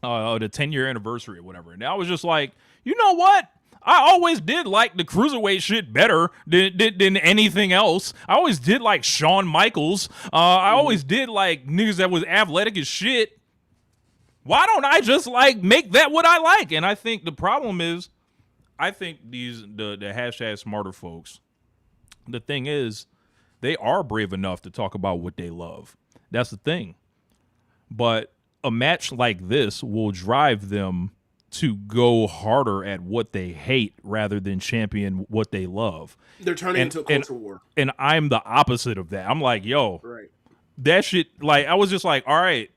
the 10-year anniversary or whatever, and I was just like, you know what? I always did like the cruiserweight shit better than anything else. I always did like Shawn Michaels. I always did like niggas that was athletic as shit. Why don't I just like make that what I like? And I think the problem is, I think the #smarter folks, the thing is, they are brave enough to talk about what they love. That's the thing. But a match like this will drive them to go harder at what they hate rather than champion what they love. They're turning into a culture war. And I'm the opposite of that. I'm like, yo, that shit, like, I was just like, all right,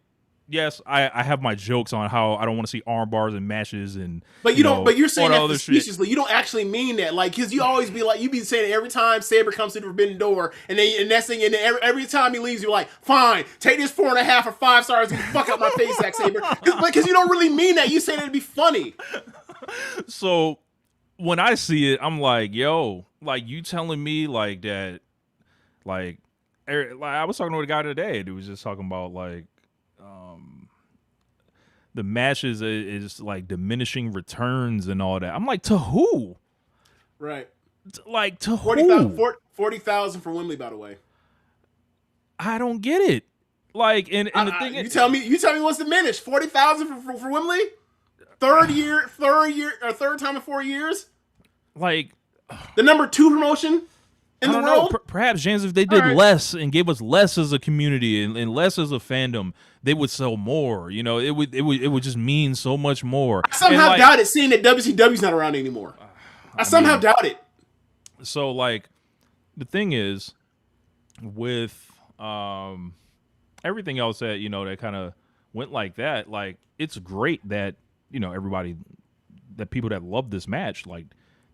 yes, I have my jokes on how I don't want to see arm bars and matches and. But you don't. But you're saying all that this shit. facetiously. You don't actually mean that, like, because you always be like, you be saying it every time Saber comes through the Forbidden Door, and that's thing, and then every time he leaves, you're like, fine, take this 4.5 or 5 stars, and get the fuck out my face, Zack Saber, because you don't really mean that. You say that to be funny. So when I see it, I'm like, yo, like you telling me like that, like I was talking to a guy today who was just talking about like. The matches is like diminishing returns and all that. I'm like, to who? Right. Like, to who? 40,000 for Wembley, by the way. I don't get it. Like, and the thing is, you tell me what's diminished. 40,000 for Wembley? Third time in 4 years? Like, the number 2 promotion in the world? Perhaps, James, if they did less and gave us less as a community and less as a fandom, they would sell more. You know, it would just mean so much more. I somehow doubt it, seeing that WCW's not around anymore. I somehow doubt it. So, like, the thing is, with everything else that, you know, that kind of went like that, like, it's great that, you know, everybody, that people that love this match, like,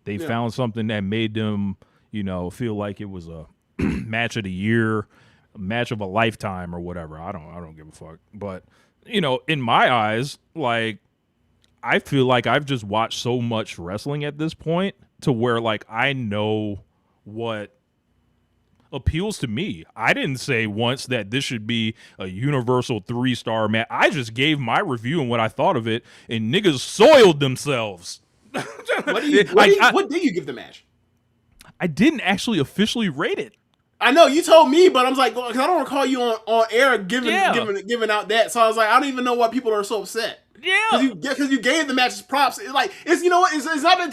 they found something that made them, you know, feel like it was a match of the year, a match of a lifetime or whatever. I don't give a fuck. But, you know, in my eyes, like, I feel like I've just watched so much wrestling at this point to where, like, I know what appeals to me. I didn't say once that this should be a universal 3-star match. I just gave my review and what I thought of it, and niggas soiled themselves. What did you give the match? I didn't actually officially rate it. I know you told me, but I was like, because I don't recall you on air giving out that. So I was like, I don't even know why people are so upset. Yeah, because you gave the matches props. It's like, it's, you know what? It's not that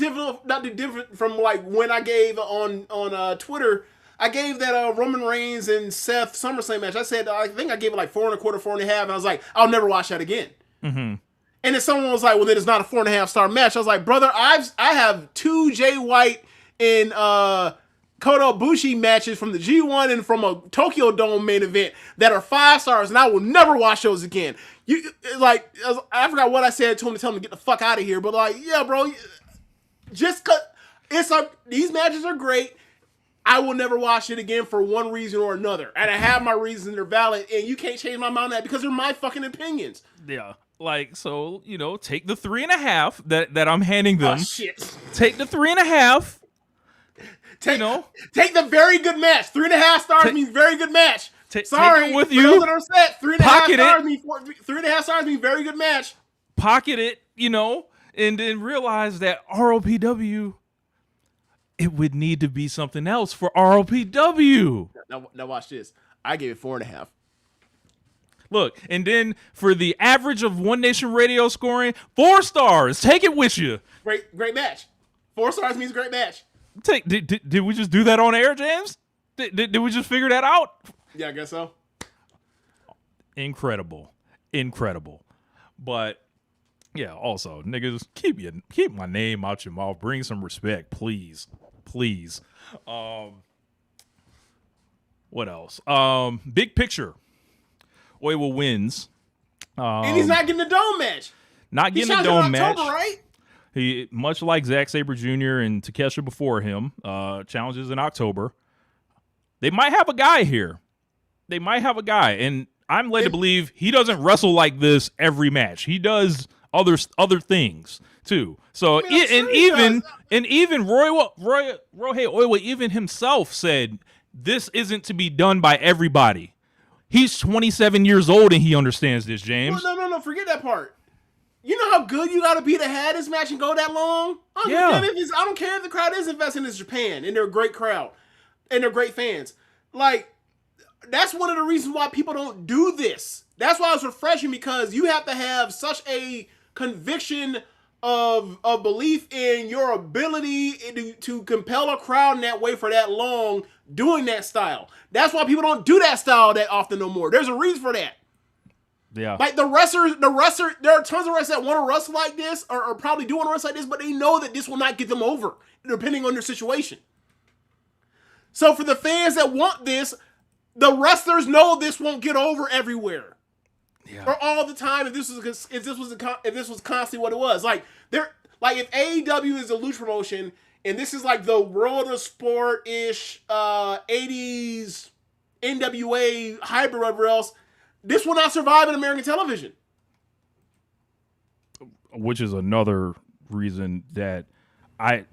different from like when I gave on Twitter. I gave that Roman Reigns and Seth SummerSlam match. I said I think I gave it like 4.25, 4.5, and I was like, I'll never watch that again. Mm-hmm. And then someone was like, well, then it's not a 4.5-star match. I was like, brother, I have 2 Jay White and Kota Ibushi matches from the G1 and from a Tokyo Dome main event that are 5 stars, and I will never watch those again. I forgot what I said to him to tell him to get the fuck out of here, but like, yeah, bro, just cause these matches are great, I will never watch it again for one reason or another, and I have my reasons, they're valid, and you can't change my mind on that because they're my fucking opinions. Yeah. Like, so, you know, take the 3.5 that I'm handing them. Oh, shit. Take the 3.5. Take the very good match. 3.5 stars means very good match. Sorry, take it with for you. those that are upset. 3.5 stars it. mean 3.5 stars mean very good match. Pocket it, you know, and then realize that ROPW, it would need to be something else for ROPW. Now watch this. I gave it 4.5. Look, and then for the average of One Nation Radio scoring, 4 stars. Take it with you. Great match. 4 stars means great match. Did we just do that on air, James? Did we just figure that out? Yeah, I guess so. Incredible. But yeah, also, niggas, keep my name out your mouth. Bring some respect, please. What else? Big picture. Oiwa wins. And he's not getting a dome match. Not getting a dome match. October, right? He, much like Zack Sabre Jr. and Takeshita before him, challenges in October. They might have a guy here. And I'm led to believe he doesn't wrestle like this every match. He does other things too. So even Rohei Oiwa even himself said this isn't to be done by everybody. He's 27 years old and he understands this, James. No, forget that part. You know how good you got to be to have this match and go that long? I don't care if the crowd is investing in Japan and they're a great crowd and they're great fans. Like, that's one of the reasons why people don't do this. That's why it's refreshing, because you have to have such a conviction of belief in your ability to compel a crowd in that way for that long doing that style. That's why people don't do that style that often no more. There's a reason for that. Yeah. Like the wrestler, there are tons of wrestlers that want to wrestle like this or probably do want to wrestle like this, but they know that this will not get them over depending on their situation. So for the fans that want this, the wrestlers know this won't get over everywhere. or all the time. If this was constantly what it was, like if AEW is a lucha promotion and this is like the world of sport ish 80s NWA hybrid, whatever else, this will not survive in American television. Which is another reason that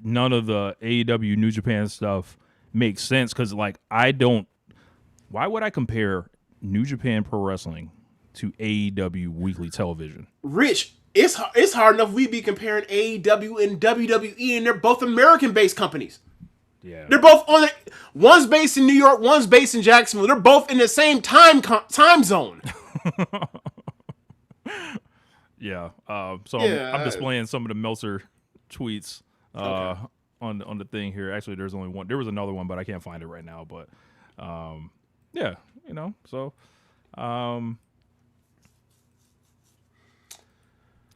none of the AEW New Japan stuff makes sense, because like why would I compare New Japan Pro Wrestling to AEW weekly television? Rich, it's hard enough we be comparing AEW and WWE, and they're both American-based companies. Yeah, they're both one's based in New York, one's based in Jacksonville. They're both in the same time zone. Yeah. So I'm displaying some of the Meltzer tweets on the thing here. Actually, there's only one. There was another one, but I can't find it right now. But yeah, so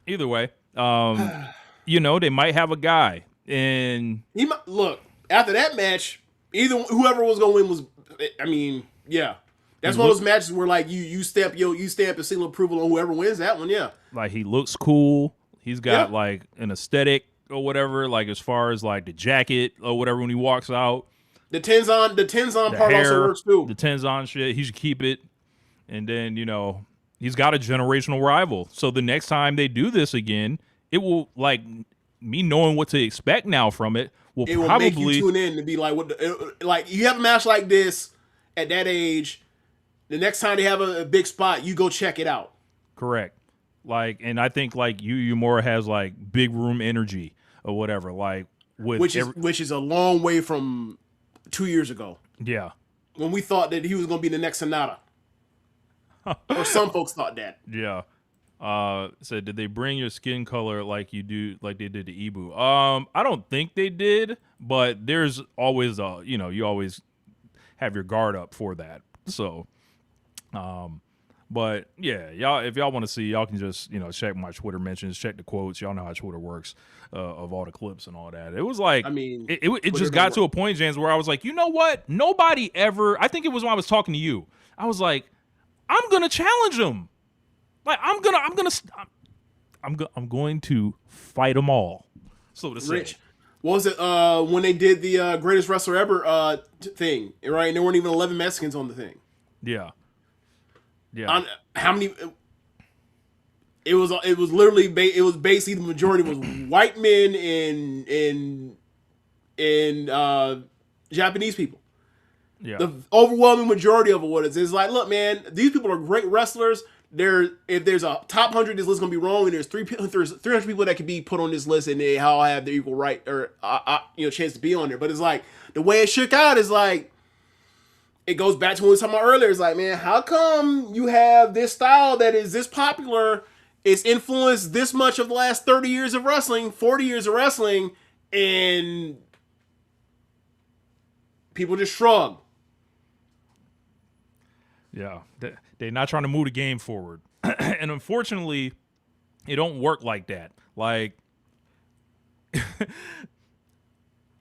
either way, they might have a guy, and he might, look, after that match, whoever was going to win was, I mean, yeah. That's one of those matches where like you stamp a seal of approval on whoever wins that one, yeah. Like he looks cool. He's got like an aesthetic or whatever, like as far as like the jacket or whatever when he walks out. The Tenzon part hair, also works too. The Tenzon shit, he should keep it. And then, he's got a generational rival. So the next time they do this again, it will like me knowing what to expect now from it will probably make you tune in to be like, like you have a match like this at that age. The next time they have a big spot, you go check it out. Correct. Like, and I think like Yu Uemura has like big room energy or whatever. Like which is a long way from 2 years ago. Yeah. When we thought that he was going to be the next Sonata. Or some folks thought that. Yeah. Said, did they bring your skin color like they did to Ibu? I don't think they did, but there's always you always have your guard up for that. So. But yeah, y'all, if y'all want to see, y'all can just, check my Twitter mentions, check the quotes. Y'all know how Twitter works, of all the clips and all that. It was like, I mean, it just got to a point, James, where I was like, you know what? Nobody ever, I think it was when I was talking to you. I was like, I'm going to challenge them. Like, I'm going to fight them all. So to say. Rich, what was it, when they did the greatest wrestler ever thing, right? And there weren't even 11 Mexicans on the thing. Yeah. Yeah. How many? It was literally it was basically the majority was white men and Japanese people. Yeah. The overwhelming majority of it is like, look, man, these people are great wrestlers. If there's a top 100, this list is gonna be wrong, and there's 300 people that could be put on this list, and they all have their equal right or chance to be on there. But it's like the way it shook out is like. It goes back to what we were talking about earlier. It's like, man, how come you have this style that is this popular, it's influenced this much of the last 30 years of wrestling, 40 years of wrestling, and people just shrug. Yeah, they're not trying to move the game forward. And unfortunately, it don't work like that. Like,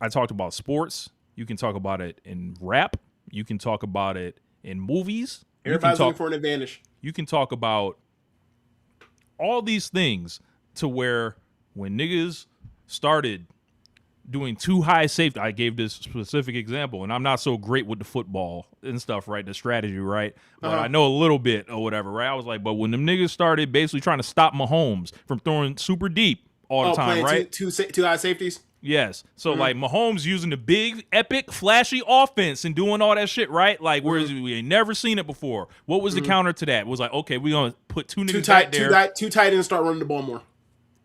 I talked about sports. You can talk about it in rap. You can talk about it in movies. Everybody's looking for an advantage. You can talk about all these things to where when niggas started doing too high safety, I gave this specific example, and I'm not so great with the football and stuff, right? The strategy, right? But I know a little bit or whatever, right? I was like, but when them niggas started basically trying to stop Mahomes from throwing super deep all the time, right? Two high safeties? Yes. So, like, Mahomes using the big, epic, flashy offense and doing all that shit, right? Like, whereas we ain't never seen it before. What was the counter to that? It was like, okay, we're going to put two niggas back there. Too tight and start running the ball more.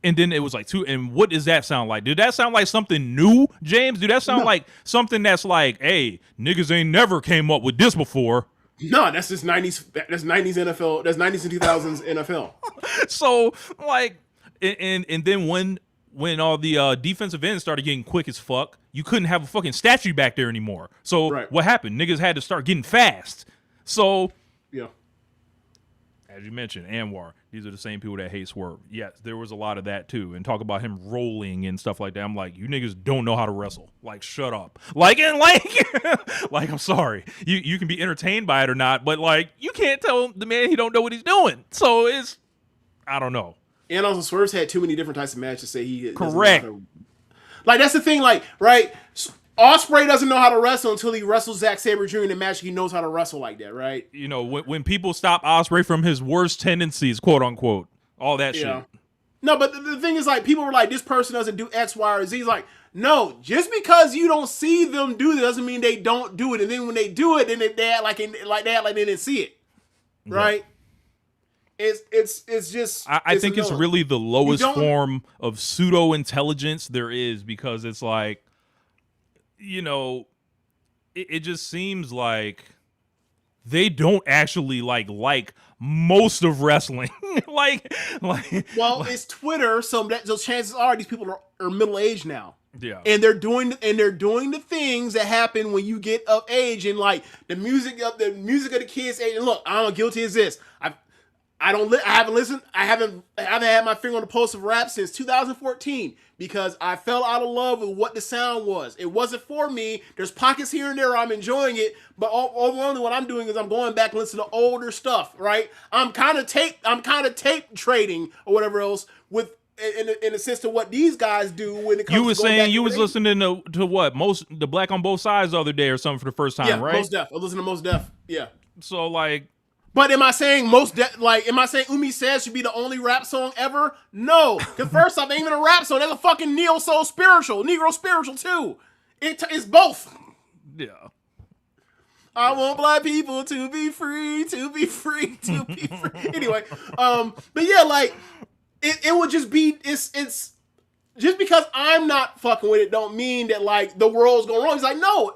And then it was like two. And what does that sound like? Did that sound like something new, James? Did that sound like something that's like, hey, niggas ain't never came up with this before? No, that's just 90s. That's 90s NFL. That's 90s and 2000s NFL. So, like, and then when all the defensive ends started getting quick as fuck, you couldn't have a fucking statue back there anymore. So what happened? Niggas had to start getting fast. So yeah, as you mentioned, Anwar, these are the same people that hate Swerve. Yes, there was a lot of that too. And talk about him rolling and stuff like that. I'm like, you niggas don't know how to wrestle. Like, shut up. Like, and like, I'm sorry. You can be entertained by it or not, but like, you can't tell the man he don't know what he's doing. So I don't know. And also, Swerve's had too many different types of matches to say he correct. Like, that's the thing. Like, right? Ospreay doesn't know how to wrestle until he wrestles Zack Sabre Jr. in a match. He knows how to wrestle like that, right? You know, when people stop Ospreay from his worst tendencies, quote unquote, all that shit. No, but the thing is, like, people were like, this person doesn't do X, Y, or Z. He's like, no, just because you don't see them do it doesn't mean they don't do it. And then when they do it, then they act like they didn't see it, right? Yeah. It's just. I think it's really the lowest form of pseudo intelligence there is, because it's like, you know, it just seems like they don't actually like most of wrestling. Well, it's Twitter, so chances are these people are middle aged now. Yeah, and they're doing the things that happen when you get of age, and like the music of the kids age. And look, I'm guilty as this. I haven't had my finger on the pulse of rap since 2014 because I fell out of love with what the sound was. It wasn't for me. There's pockets here and there I'm enjoying it, but overwhelmingly what I'm doing is I'm going back and listening to older stuff, right? I'm kind of tape trading or whatever else with in a sense to what these guys do when it comes. You were saying you was listening to what the Black on Both Sides the other day or something for the first time, right? Most Def. I listen to Most Def. Yeah. So like. But am I saying am I saying Umi Says should be the only rap song ever? No. Because first off, it ain't even a rap song. That's a fucking neo-soul spiritual. Negro spiritual, too. It's both. Yeah. I want black people to be free, to be free, to be free. Anyway, but yeah, like, it would just be, it's just because I'm not fucking with it don't mean that, like, the world's going wrong. It's like, no,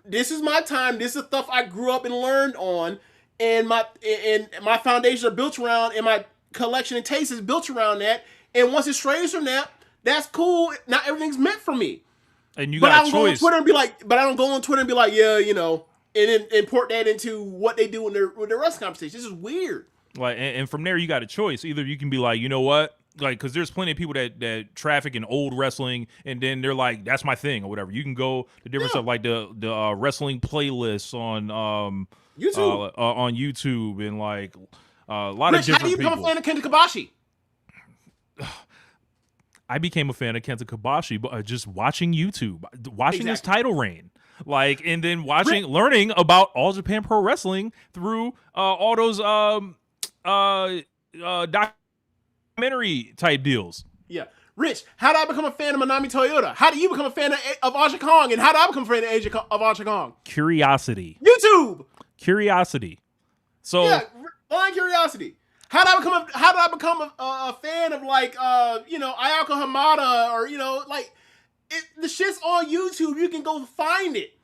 this is my time. This is stuff I grew up and learned on. And my foundation are built around, and my collection and taste is built around that. And once it strays from that, that's cool. Not everything's meant for me. And you got a choice. Go on Twitter and be like, I don't go on Twitter and be like, yeah, you know, and then import that into what they do in their wrestling competition. This is weird. Like, and from there you got a choice. Either you can be like, you know what, like, because there's plenty of people that traffic in old wrestling, and then they're like, that's my thing or whatever. You can go to different stuff like the wrestling playlists on YouTube and like a lot of different people. How do you become a fan of Kenta Kobashi? I became a fan of Kenta Kobashi, but just watching YouTube, watching his title reign, like, and then learning about All Japan Pro Wrestling through all those documentary type deals. Yeah. Rich, how did I become a fan of Manami Toyota? How do you become a fan of Aja Kong? And how did I become a fan of Aja Kong? Curiosity. YouTube. Curiosity. So yeah, blind curiosity. How did I become a fan of like Ayako Hamada or like the shit's on YouTube. You can go find it.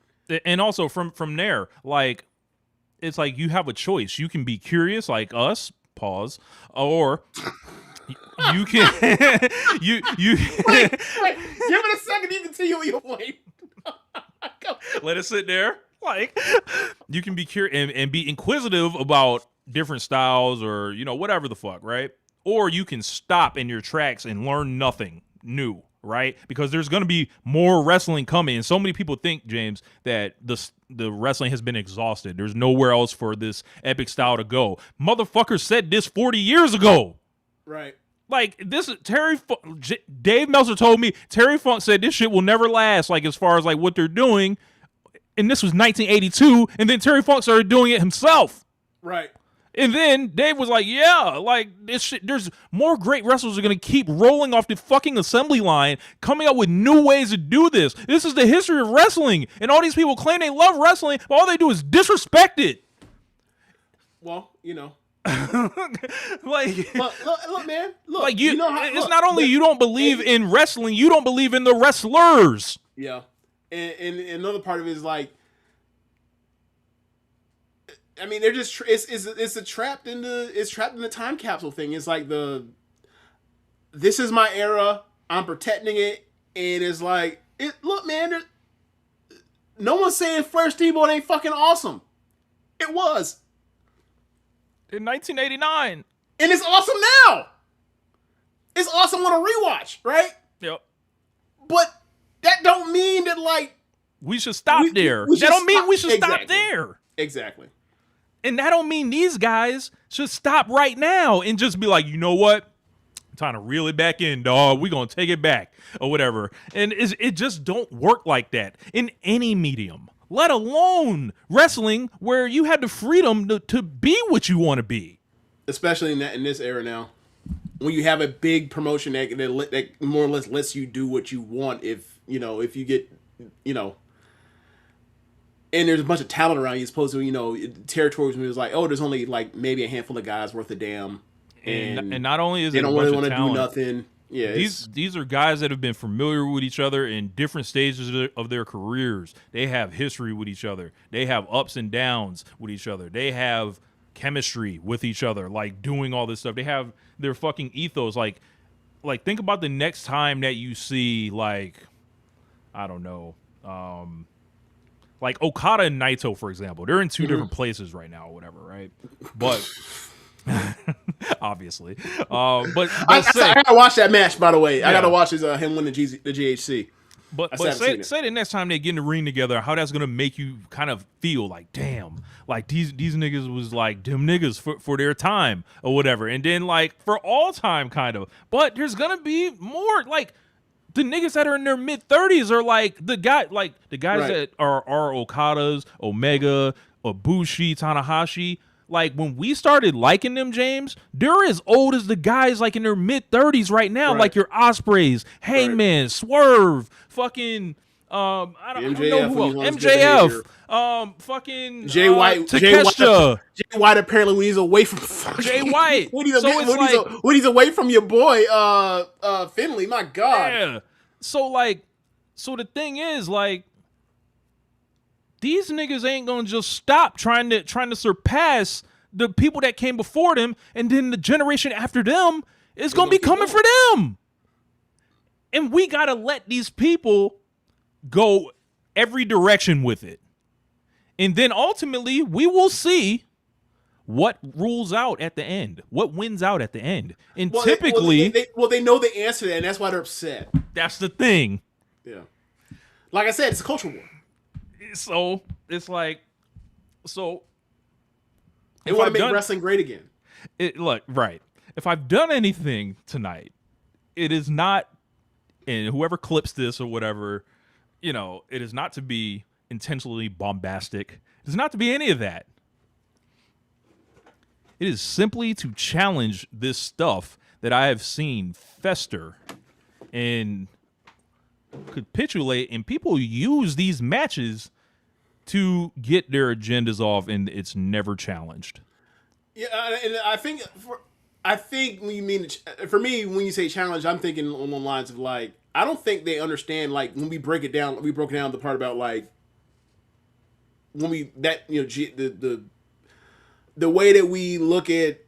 And also from there, like it's like you have a choice. You can be curious like us, pause, or you can you wait, give it a second. You continue your point. Let it sit there. Like, you can be curious and be inquisitive about different styles or, whatever the fuck, right? Or you can stop in your tracks and learn nothing new, right? Because there's going to be more wrestling coming. And so many people think, James, that the wrestling has been exhausted. There's nowhere else for this epic style to go. Motherfucker said this 40 years ago. Right. Like, this is Dave Meltzer told me Terry Funk said this shit will never last, like, as far as, like, what they're doing. And this was 1982, and then Terry Funk started doing it himself. Right. And then Dave was like, yeah, like, this shit, there's more great wrestlers are going to keep rolling off the fucking assembly line, coming up with new ways to do this. This is the history of wrestling. And all these people claim they love wrestling, but all they do is disrespect it. Well, like, look, man. Look, like it's not only you don't believe in wrestling, you don't believe in the wrestlers. Yeah. And another part of it is like, I mean, they're just it's trapped in the time capsule thing. It's like this is my era. I'm protecting it, and it's like look, man. No one's saying Flair Steamboat ain't fucking awesome. It was. in 1989. And it's awesome now. It's awesome on a rewatch, right? Yep. But that don't mean that like we should stop there. we should That don't mean stop- we should stop Exactly. there. Exactly. And that don't mean these guys should stop right now and just be like, you know what? I'm trying to reel it back in, dog. We're going to take it back or whatever. And it just don't work like that in any medium, let alone wrestling where you had the freedom to be what you want to be. Especially in this era now. When you have a big promotion that more or less lets you do what you want if you get, and there's a bunch of talent around you as opposed to, territories where it's like, oh, there's only like maybe a handful of guys worth a damn. And not only is they it don't a bunch really of want to do talent, nothing. Yeah, these are guys that have been familiar with each other in different stages of their careers. They have history with each other. They have ups and downs with each other. They have chemistry with each other, like doing all this stuff. They have their fucking ethos. Like think about the next time that you see like, I don't know, like Okada and Naito, for example. They're in two different places right now or whatever, right? But obviously, but I gotta watch that match. By the way, I Yeah. gotta watch him win the GHC. But still haven't seen say the next time they get in the ring together, how that's gonna make you kind of feel like, damn, like these niggas was like them niggas for their time or whatever, and then like for all time kind of. But there's gonna be more like the niggas that are in their mid-30s are like the guys Right. that are Okadas, Omega, Ibushi, Tanahashi. Like when we started liking them, James, they're as old as the guys like in their mid-30s right now, Right. like your Ospreays, Hangman, Swerve, fucking I don't know MJF who when he else. was good MJF, fucking Jay White, Takeshita. Jay White apparently when he's away from fucking, Jay White. when he's, So it's when he's away from your boy Finley, my God. Yeah. So the thing is like these niggas ain't gonna just stop trying to surpass the people that came before them, and then the generation after them is gonna be coming for them. And we gotta let these people go every direction with it. And then ultimately we will see what rules out at the end, what wins out at the end. And typically they know the answer to that, and that's why they're upset. that's the thing. Yeah. Like I said, it's a culture war. So it's like, so They want to make wrestling great again. look, right. If I've done anything tonight, it is not, and whoever clips this or whatever, it is not to be intentionally bombastic. It is not to be any of that. It is simply to challenge this stuff that I have seen fester and capitulate, and people use these matches to get their agendas off, and it's never challenged. Yeah, and I think when you mean, for me, when you say challenge, I'm thinking on the lines of like, I don't think they understand like when we broke it down the part about like when we the way that we look at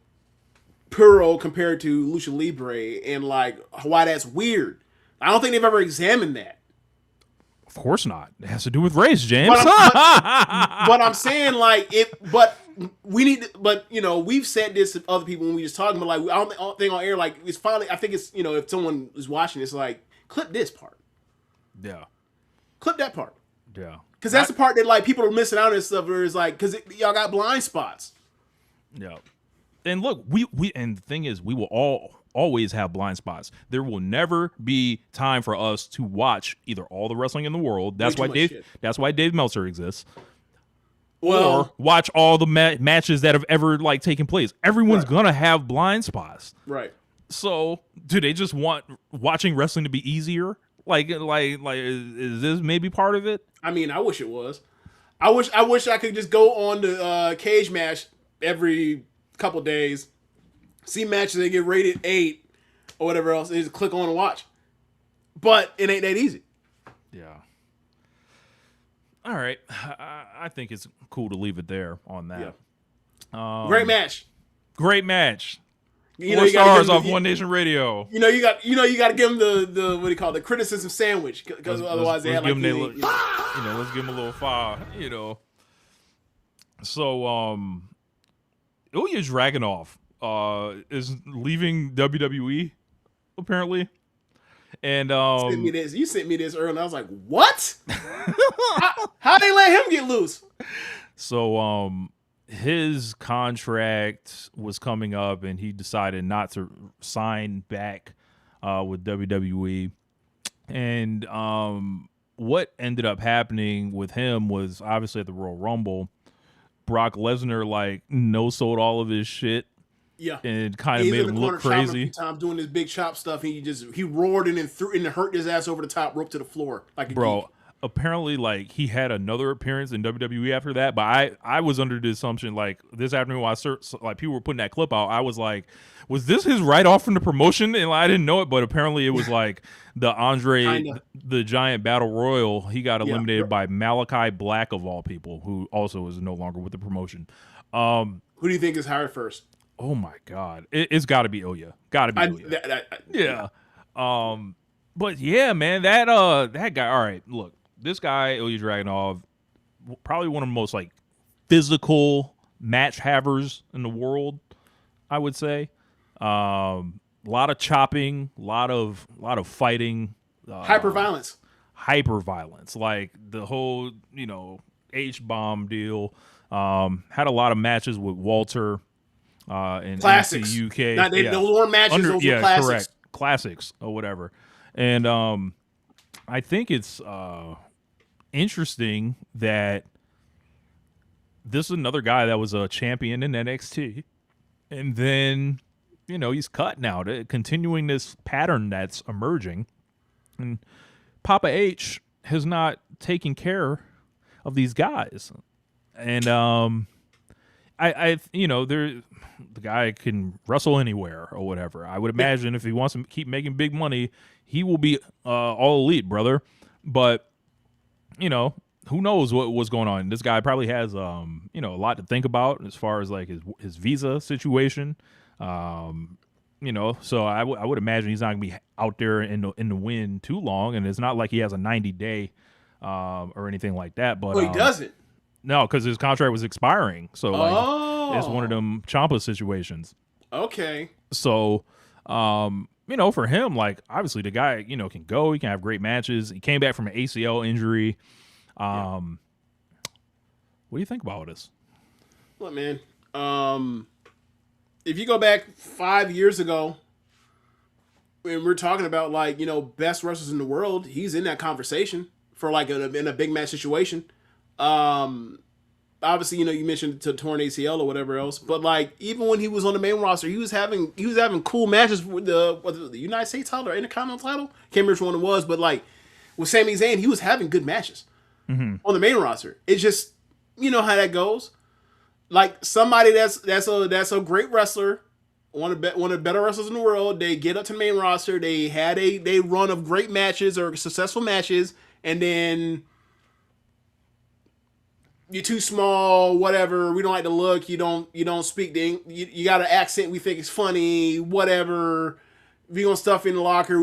Puro compared to Lucha Libre and like why that's weird. I don't think they've ever examined that. Of course not. It has to do with race, James. But I'm saying like we need to, but we've said this to other people when we just talking, but like I don't think on air like it's finally. I think it's if someone is watching, it's like clip this part, Yeah. clip that part, Yeah. because that's the part that like people are missing out on and stuff. Where it's like because y'all got blind spots. Yeah. And look, we and the thing is, we will always have blind spots. There will never be time for us to watch either all the wrestling in the world. That's Way why too much Dave. shit. That's why Dave Meltzer exists. Well, Or watch all the matches that have ever like taken place. Everyone's Right. gonna have blind spots. right. So, do they just want watching wrestling to be easier? Like, is this maybe part of it? I mean, I wish it was. I wish I could just go on to Cage Match every couple days, see matches that get rated 8 or whatever else, and just click on and watch. But it ain't that easy. Yeah. All right. I think it's cool to leave it there on that. Yeah. Great match. Great match. You 4 you gotta stars give him off One Nation Radio. You got to give them the what do you call it, the criticism sandwich, because otherwise they let's had give like them let's give them a little fire. So Ilja Dragunov is leaving WWE apparently, and You sent me this earlier. And I was like, what? how they let him get loose? So his contract was coming up, and he decided not to sign back with WWE. And what ended up happening with him was obviously at the Royal Rumble, Brock Lesnar like no-sold all of his shit. Yeah, and kind of made him look crazy. Time doing this big chop stuff, and he roared and then threw and hurt his ass over the top rope to the floor like a geek. Apparently, like, he had another appearance in WWE after that, but I was under the assumption, like, this afternoon while people were putting that clip out, I was like, was this his write-off from the promotion? And I didn't know it, but apparently it was like the Andre the Giant Battle Royal. He got eliminated by Malachi Black, of all people, who also is no longer with the promotion. Who do you think is hired first? Oh, my God. It's got to be Ilja. Got to be Ilja. Yeah. But, yeah, man, that guy, all right, look. This guy, Ilja Dragunov, probably one of the most like physical match havers in the world, I would say. A lot of chopping, a lot of fighting, hyper violence, like the whole H-bomb deal. Had a lot of matches with Walter in classics. NXT UK. Not, those weren't matches, those were classics. Correct, classics or whatever. And I think it's interesting that this is another guy that was a champion in NXT, and then he's cut now, continuing this pattern that's emerging, and Papa H has not taken care of these guys, and the guy can wrestle anywhere or whatever. I would imagine if he wants to keep making big money, he will be all elite, brother. But who knows what's going on? This guy probably has a lot to think about as far as like his visa situation. So I would imagine he's not gonna be out there in the wind too long, and it's not like he has a 90-day or anything like that. But he doesn't. No, because his contract was expiring. So it's one of them Ciampa situations. Okay. So for him, like, obviously the guy, can go, he can have great matches. He came back from an ACL injury. What do you think about this? Look, man, if you go back 5 years ago, when we're talking about like, best wrestlers in the world, he's in that conversation for like in a big match situation. Obviously, you mentioned the torn ACL or whatever else, but like even when he was on the main roster, he was having cool matches with the United States title or Intercontinental title. Can't remember which one it was, but like with Sami Zayn, he was having good matches on the main roster. It's just how that goes. Like somebody that's a great wrestler, one of the better wrestlers in the world. They get up to the main roster. They had a run of great matches or successful matches, and then you're too small, whatever. We don't like the look. You don't speak you got an accent we think is funny, whatever. We gonna stuff in the locker.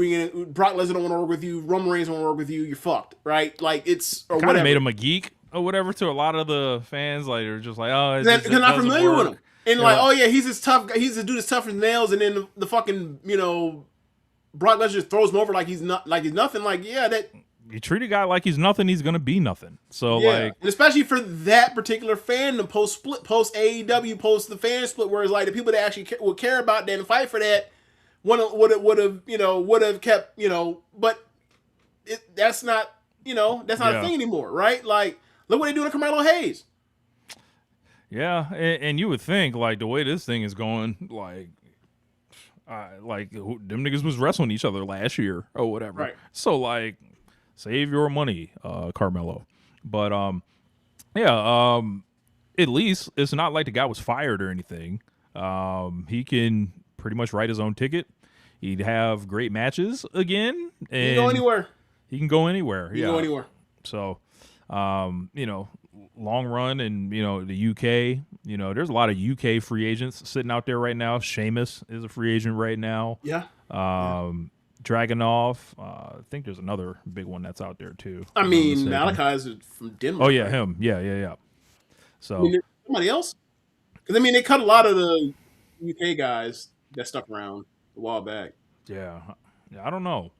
Brock Lesnar don't want to work with you. Roman Reigns don't want to work with you. You're fucked, right? Like it's or kind whatever. Of made him a geek or whatever to a lot of the fans. Like they're just like, oh, they're not familiar with him, and like, oh yeah, he's this tough. He's a dude that's tough as nails, and then the fucking Brock Lesnar just throws him over like he's nothing. Like yeah, that. You treat a guy like he's nothing, he's gonna be nothing. So and especially for that particular fandom, post AEW, post the fan split, where it's like the people that actually would care about that and fight for that would have kept but that's not a thing anymore, right? Like look what they do to Carmelo Hayes. Yeah, and you would think like the way this thing is going, like them niggas was wrestling each other last year or whatever. Right. So like. Save your money, Carmelo. But, at least it's not like the guy was fired or anything. He can pretty much write his own ticket. He'd have great matches again. And he can go anywhere. He can go anywhere. He can go anywhere. So, long run in, the UK. There's a lot of UK free agents sitting out there right now. Sheamus is a free agent right now. Yeah. Dragonov. I think there's another big one that's out there too. I mean, Malachi is from Denmark. Oh yeah, right? Him. Yeah. So somebody else? Because I mean, they cut a lot of the UK guys that stuck around a while back. Yeah, I don't know.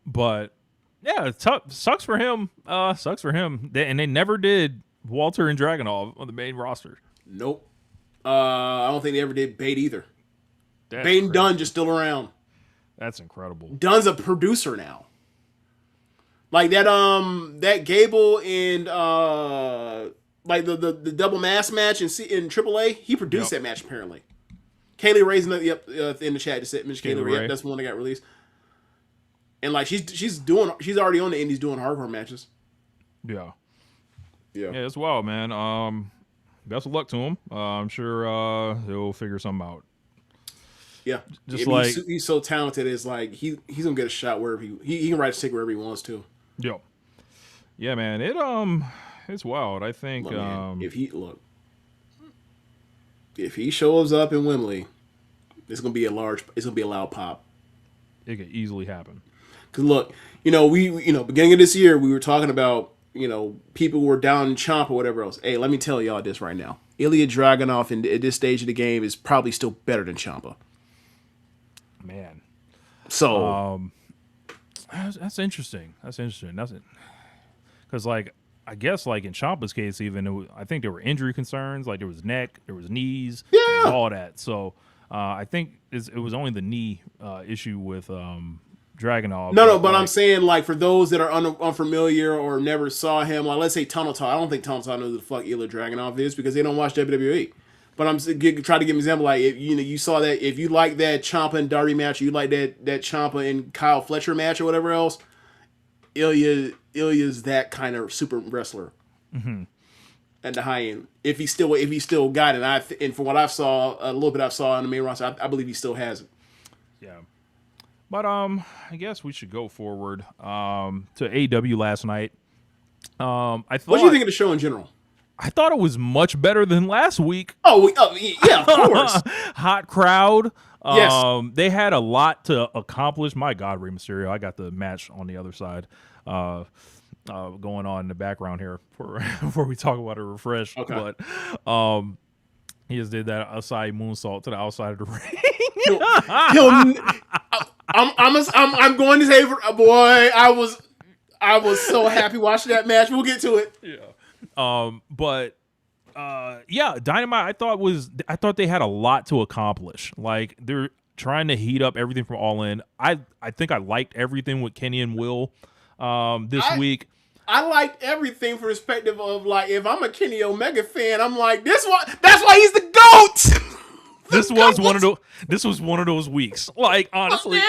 But yeah, it's tough. Sucks for him. Sucks for him. And they never did Walter and Dragonov on the main roster. Nope. I don't think they ever did Bate either. That's Bate and crazy. Dunn just still around. That's incredible. Dunn's a producer now. Like that Gable and like the double mask match in AAA, he produced that match apparently. Kaylee Ray's in the chat just said Miss Kaylee Ray. Yep, that's the one that got released. And like she's already on the indies doing hardcore matches. Yeah, Yeah. it's wild, man. Best of luck to him. I'm sure he'll figure something out. Yeah, Just I mean, like he's so talented. It's like he's gonna get a shot wherever he can write a ticket wherever he wants to. Yo, yeah, man. It's wild. I think Look, man, if he shows up in Wembley, it's gonna be a loud pop. it could easily happen. Cause look, beginning of this year we were talking about people who were down in Ciampa or whatever else. Hey, let me tell y'all this right now: Ilja Dragunov at this stage of the game is probably still better than Ciampa. Man. So that's interesting. That's interesting. That's it. Because I guess in Ciampa's case, even I think there were injury concerns. Like there was neck, there was knees, there was all that. So I think it was only the knee issue with Dragonov. No, but I'm saying like for those that are unfamiliar or never saw him, like let's say Tunnel Talk. I don't think Tunnel Talk knows who the fuck Ilja Dragunov is because they don't watch WWE. But I'm trying to give an example. Like if you saw that, if you like that Ciampa and Darby match, you like that Ciampa and Kyle Fletcher match or whatever else. Ilja's that kind of super wrestler. Mm-hmm. At the high end, if he still got it, and from what I saw, a little bit I saw on the main roster, I believe he still has it. Yeah. But I guess we should go forward to AEW last night. What do you think of the show in general? I thought it was much better than last week. Oh yeah, of course. Hot crowd. Yes. They had a lot to accomplish. My God, Rey Mysterio. I got the match on the other side going on in the background here before we talk about a refresh. Okay. But he just did that aside moonsault to the outside of the ring. I'm going to say, boy, I was so happy watching that match. We'll get to it. Yeah. But Dynamite I thought they had a lot to accomplish. Like they're trying to heat up everything from All In. I think I liked everything with Kenny and Will this week. I liked everything from the perspective of like if I'm a Kenny Omega fan, I'm like that's why he's the GOAT. This was one of those weeks. Like honestly,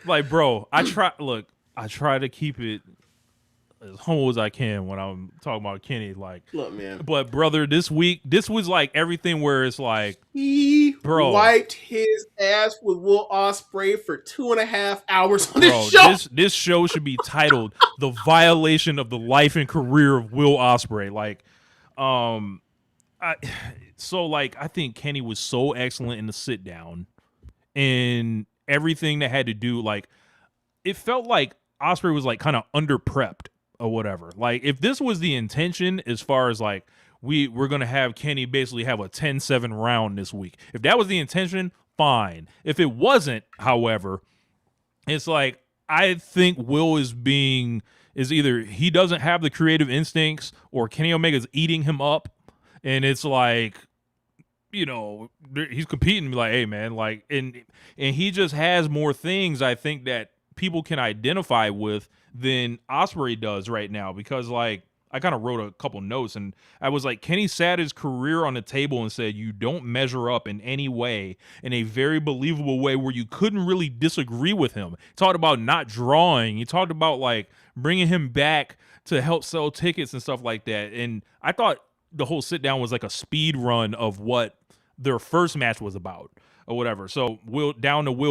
bro, I try to keep it as humble as I can when I'm talking about Kenny. Like, look, man. But brother, this week, this was like everything where it's like he wiped his ass with Will Ospreay for 2.5 hours on this show. This show should be titled "The Violation of the Life and Career of Will Ospreay." Like, I think Kenny was so excellent in the sit down and everything that had to do. Like, it felt like Ospreay was like kind of under prepped or whatever. Like if this was the intention as far as like we're going to have Kenny basically have a 10-7 round this week. If that was the intention, fine. If it wasn't, however, it's like I think Will is either he doesn't have the creative instincts or Kenny Omega's eating him up, and it's like he's competing like, hey man, like and he just has more things I think that people can identify with than Ospreay does right now, because like I kind of wrote a couple notes and I was like, Kenny sat his career on the table and said, you don't measure up in any way, in a very believable way where you couldn't really disagree with him. He talked about not drawing. He talked about like bringing him back to help sell tickets and stuff like that. And I thought the whole sit down was like a speed run of what their first match was about or whatever. So Will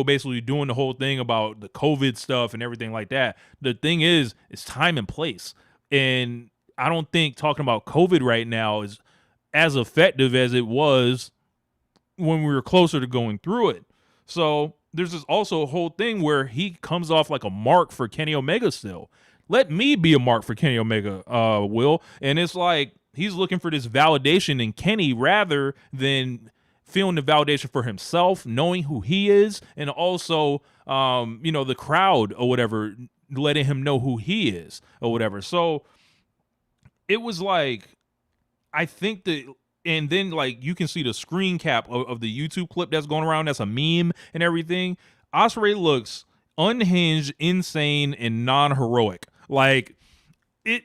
basically doing the whole thing about the COVID stuff and everything like that. The thing is, it's time and place. And I don't think talking about COVID right now is as effective as it was when we were closer to going through it. So there's this also a whole thing where he comes off like a mark for Kenny Omega still. Let me be a mark for Kenny Omega, Will. And it's like, He's looking for this validation in Kenny rather than feeling the validation for himself, knowing who he is, and also, the crowd or whatever, letting him know who he is or whatever. So it was like, I think that, and then like you can see the screen cap of the YouTube clip that's going around. That's a meme and everything. Ospreay looks unhinged, insane, and non-heroic. Like it,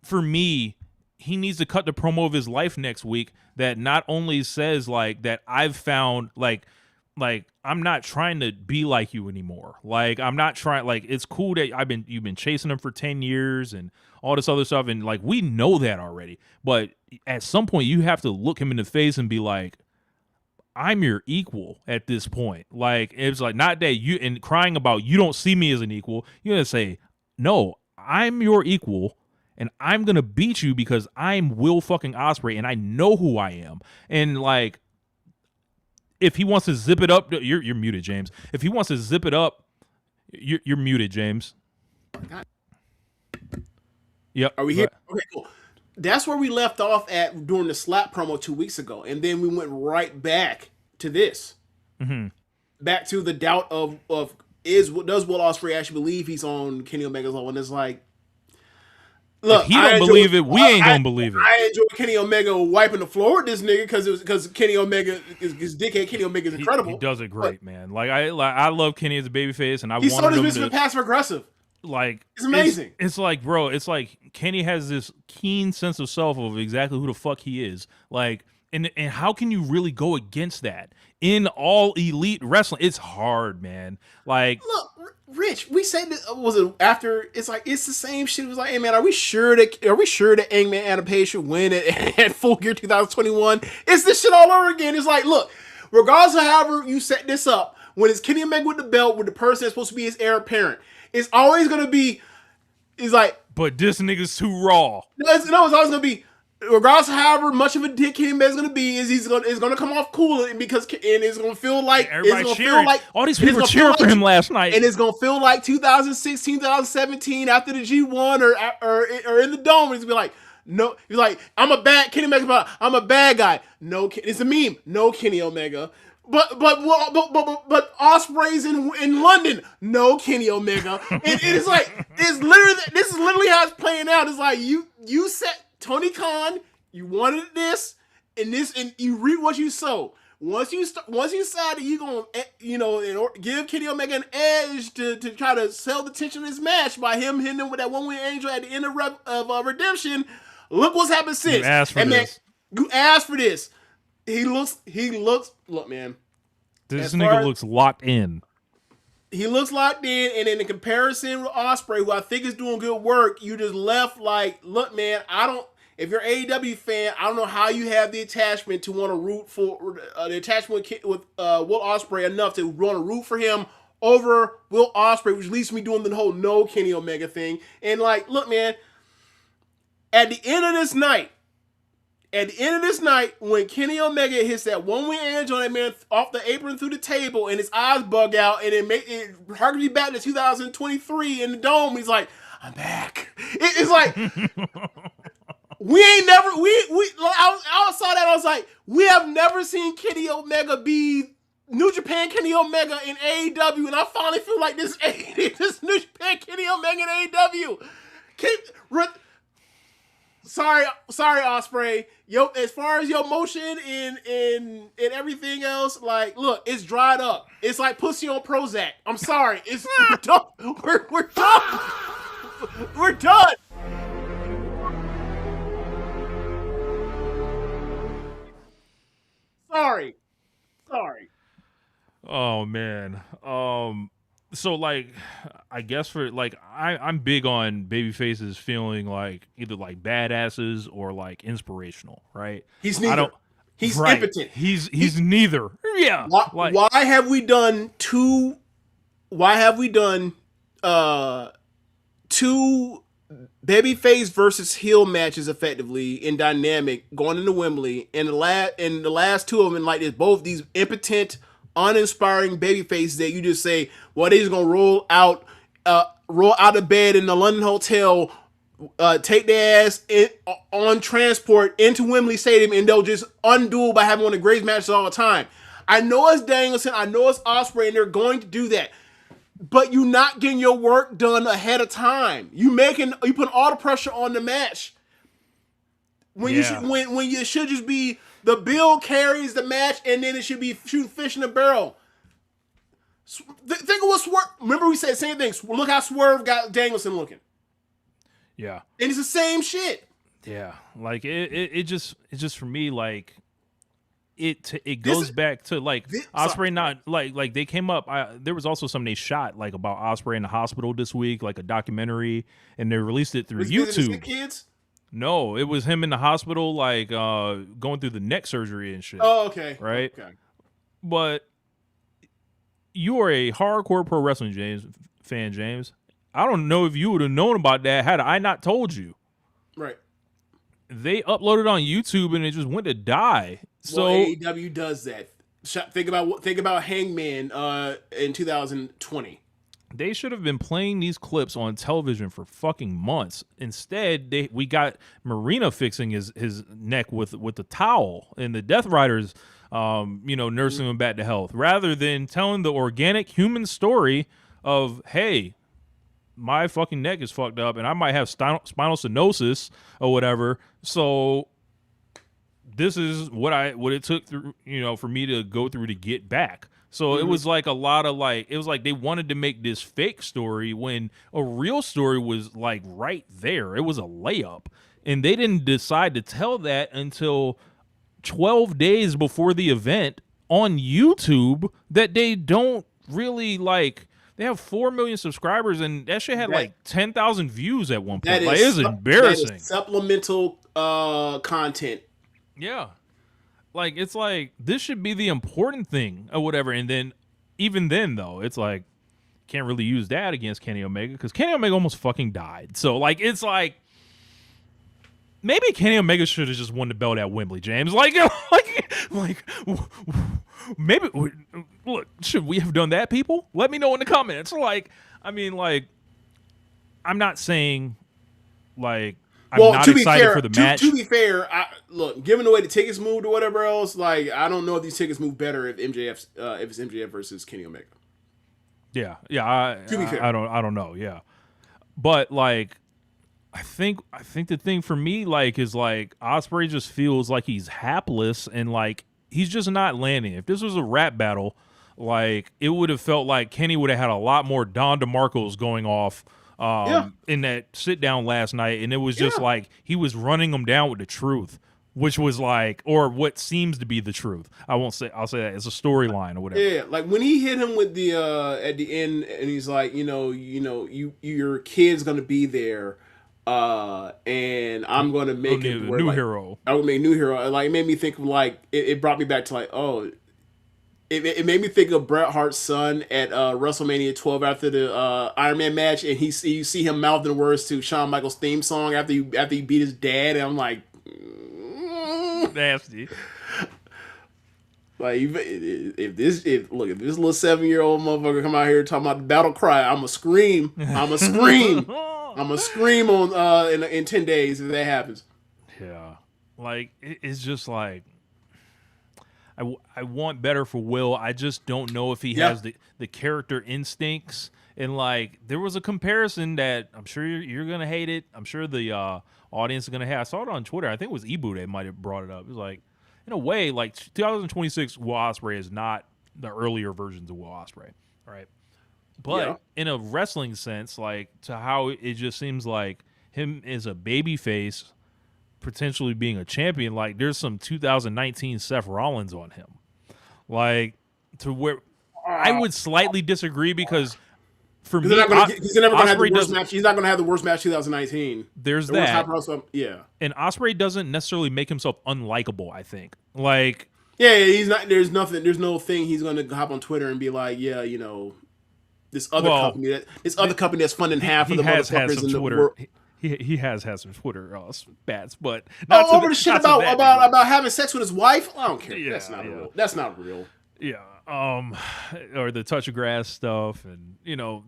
for me, he needs to cut the promo of his life next week that not only says like that I've found like I'm not trying to be like you anymore. Like I'm not trying, like it's cool that you've been chasing him for 10 years and all this other stuff, and like we know that already. But at some point you have to look him in the face and be like, I'm your equal at this point. Like it's like not that you and crying about you don't see me as an equal. You're gonna say, no, I'm your equal. And I'm going to beat you because I'm Will fucking Ospreay and I know who I am. And like, if he wants to zip it up, you're muted, James. If he wants to zip it up, you're muted, James. God. Yep. Are we here? Okay, cool. That's where we left off at during the slap promo 2 weeks ago. And then we went right back to this. Mm-hmm. Back to the doubt of does Will Ospreay actually believe he's on Kenny Omega's level? And it's like, look, if he don't believe it, we ain't gonna believe it. I enjoy Kenny Omega wiping the floor with this nigga because Kenny Omega is dickhead. Kenny Omega is incredible. He does it great, man. Like I love Kenny as a babyface, and I he's wanted so him to passive aggressive. Like it's amazing. It's like, bro, it's like Kenny has this keen sense of self of exactly who the fuck he is. Like, and how can you really go against that in all elite wrestling? It's hard, man. Like, look, Rich, we said this was it after. It's like it's the same shit. It was like, hey man, are we sure that Hangman Adam Page should win at Full Gear 2021? It's this shit all over again. It's like, look, regardless of however you set this up, when it's Kenny Omega with the belt, with the person that's supposed to be his heir apparent, it's always gonna be. It's like, but this nigga's too raw. It's always gonna be. Regardless of however much of a dick Kenny Omega's gonna be, it's gonna come off cool and it's gonna feel like everybody cheering. All these people cheering for him last night, and it's gonna feel like 2016, 2017 after the G1 or in the Dome. It's gonna be like, no, he's like, I'm a bad Kenny Omega. I'm a bad guy. No, it's a meme. No Kenny Omega. But Ospreay's in London. No Kenny Omega. It's like this is literally how it's playing out. It's like you set Tony Khan, you wanted this, and you reap what you sow. Once you decide that you're gonna, give Kenny Omega an edge to try to sell the tension of this match by him hitting him with that one-wing angel at the end of Redemption. Look what's happened since. You asked for this. Man, you asked for this. He looks. Look, man. This nigga looks locked in. He looks locked in, and in the comparison with Ospreay, who I think is doing good work, you just left like, look, man, if you're an AEW fan, I don't know how you have the attachment to want to root for the attachment with Will Ospreay enough to want to root for him over Will Ospreay, which leads to me doing the whole no Kenny Omega thing. And like, look, man, at the end of this night, when Kenny Omega hits that one-wing angel on that man off the apron through the table and his eyes bug out and it harkens me back to 2023 in the Dome, he's like, I'm back. It's like, I saw that, I was like, we have never seen Kenny Omega be New Japan Kenny Omega in AEW, and I finally feel like this New Japan Kenny Omega in AEW. Sorry, Ospreay. As far as your motion and everything else, like, look, it's dried up. It's like pussy on Prozac. I'm sorry. We're done. We're done. We're done. Sorry. Oh man. So like, I guess for like, I'm big on baby faces feeling like either like badasses or like inspirational, right? He's neither. He's impotent. He's neither. Yeah. Why have we done two? Why have we done two babyface versus heel matches effectively in Dynamic going into Wembley, and the last two of them like this, both these impotent, uninspiring babyfaces that you just say, well, they're just gonna roll out of bed in the London hotel take their ass on transport into Wembley Stadium, and they'll just undo by having one of the greatest matches all the time. I know it's Danielson, I know it's Ospreay, and they're going to do that. But you're not getting your work done ahead of time. You put all the pressure on the match. When you should just be the bill carries the match, and then it should be shooting fish in a barrel. Think of what Swerve. Remember we said the same thing. Look how Swerve got Danielson looking. Yeah, and it's the same shit. Yeah, like it just for me like it goes back to like Ospreay not like they came up. There was also something they shot like about Ospreay in the hospital this week, like a documentary, and they released it through YouTube. Kids? No, it was him in the hospital, like going through the neck surgery and shit. Oh, okay, right. Okay, but you are a hardcore pro wrestling fan, James. I don't know if you would have known about that had I not told you. Right. They uploaded on YouTube and it just went to die. So AEW does that. Think about Hangman in 2020. They should have been playing these clips on television for fucking months. Instead, we got Marina fixing his neck with the towel and the Death Riders nursing him back to health, rather than telling the organic human story of, hey, my fucking neck is fucked up and I might have spinal stenosis or whatever. So this is what it took through, for me to go through to get back. So it was like a lot of it was like they wanted to make this fake story when a real story was like right there. It was a layup. And they didn't decide to tell that until 12 days before the event on YouTube, that they don't really like. They have 4 million subscribers, and that shit had like 10,000 views at one point. Like, it's embarrassing. That is supplemental content. Yeah. Like, it's like, this should be the important thing or whatever. And then, even then, though, it's like, can't really use that against Kenny Omega because Kenny Omega almost fucking died. So, like, it's like, maybe Kenny Omega should have just won the belt at Wembley, James. Like, maybe, look, should we have done that, people? Let me know in the comments. Like, I mean, like, I'm not saying, like, I'm not excited for the match. To be fair, look, given the way the tickets moved or whatever else, like, I don't know if these tickets move better if if it's MJF versus Kenny Omega. Yeah. To be fair, I don't know. Yeah, but like, I think the thing for me, like, is like Ospreay just feels like he's hapless and like he's just not landing. If this was a rap battle, like, it would have felt like Kenny would have had a lot more Don DeMarcos going off. In that sit down last night, and it was just like he was running them down with the truth, which was like, or what seems to be the truth. I'll say that it's a storyline or whatever. Yeah, like when he hit him with the at the end, and he's like, your kid's gonna be there, and I'm gonna make it new hero. I would make a new hero. Like, it made me think of like it brought me back to like, oh. It made me think of Bret Hart's son at WrestleMania 12 after the Iron Man match, and you see him mouthing the words to Shawn Michaels' theme song after he beat his dad, and I'm like, nasty. Like, if this little 7-year-old motherfucker come out here talking about the battle cry, I'ma scream on in 10 days if that happens. Yeah, like it's just like. I want better for Will. I just don't know if he has the character instincts. And, like, there was a comparison that I'm sure you're going to hate it. I'm sure the audience is going to hate. I saw it on Twitter. I think it was Ibu that might have brought it up. It was like, in a way, like, 2026 Will Ospreay is not the earlier versions of Will Ospreay. Right? But in a wrestling sense, like, to how it just seems like him as a baby face potentially being a champion, like, there's some 2019 Seth Rollins on him, like, to where I would slightly disagree because for me, he's never gonna have the worst match. He's not gonna have the worst match 2019. There's that, and Ospreay doesn't necessarily make himself unlikable. I think, like, he's not. There's no thing he's gonna hop on Twitter and be like, this other company that's funding half of the motherfuckers in the world. He has had some Twitter spats, but over the shit about having sex with his wife. I don't care. Yeah, that's not real. That's not real. Yeah. Or the touch of grass stuff, and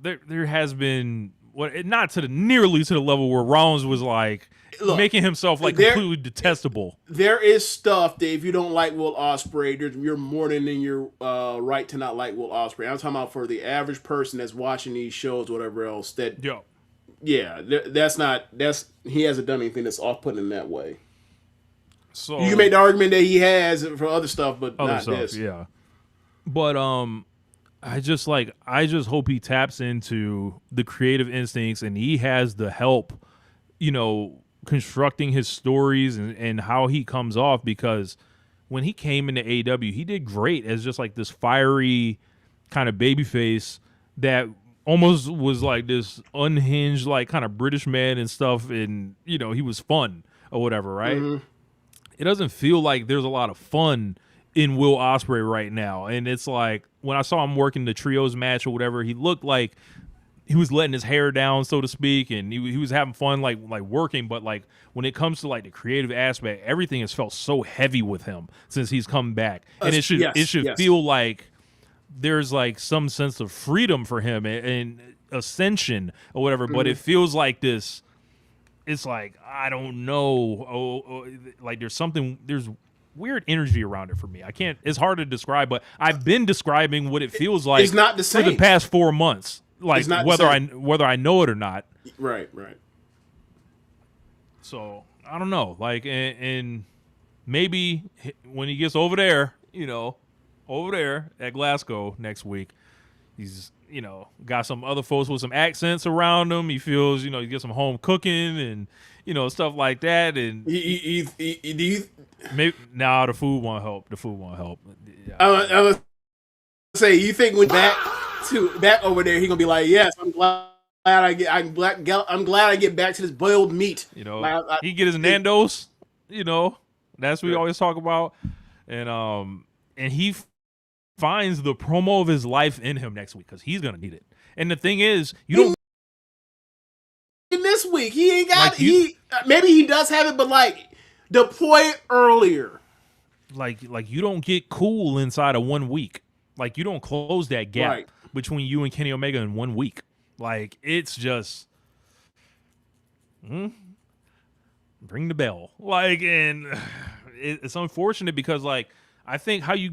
there has been not to the nearly to the level where Rollins was like making himself like completely detestable. There is stuff that if you don't like Will Ospreay, you're more than in your right to not like Will Ospreay. I'm talking about for the average person that's watching these shows, whatever else. He hasn't done anything that's off-putting in that way. So you can make the argument that he has for other stuff, but not this. Yeah, but I just hope he taps into the creative instincts and he has the help, constructing his stories and how he comes off, because when he came into AEW, he did great as just like this fiery kind of babyface that almost was like this unhinged, like kind of British man and stuff. And, he was fun or whatever, right? Mm-hmm. It doesn't feel like there's a lot of fun in Will Ospreay right now. And it's like when I saw him working the trios match or whatever, he looked like he was letting his hair down, so to speak, and he was having fun, like working. But like when it comes to like the creative aspect, everything has felt so heavy with him since he's come back, and it should feel like there's like some sense of freedom for him and ascension or whatever. Mm-hmm. But it feels like this. It's like I don't know. Like there's weird energy around it for me. I can't. It's hard to describe, but I've been describing what it feels like. It's not the same for the past 4 months. Like whether I know it or not. Right. So I don't know. Like and maybe when he gets over there, over there at Glasgow next week, he's got some other folks with some accents around him. He feels he gets some home cooking and stuff like that. And maybe the food won't help. Yeah. I was say you think when back over there, he gonna be like, yes, I'm glad I get back to this boiled meat. He get his Nando's. That's what we always talk about, and he finds the promo of his life in him next week because he's gonna need it. And the thing is, don't. In this week, he ain't got maybe he does have it, but like deploy it earlier. Like you don't get cool inside of 1 week. Like you don't close that gap between you and Kenny Omega in 1 week. Like it's just ring the bell. Like, and it's unfortunate because like I think how you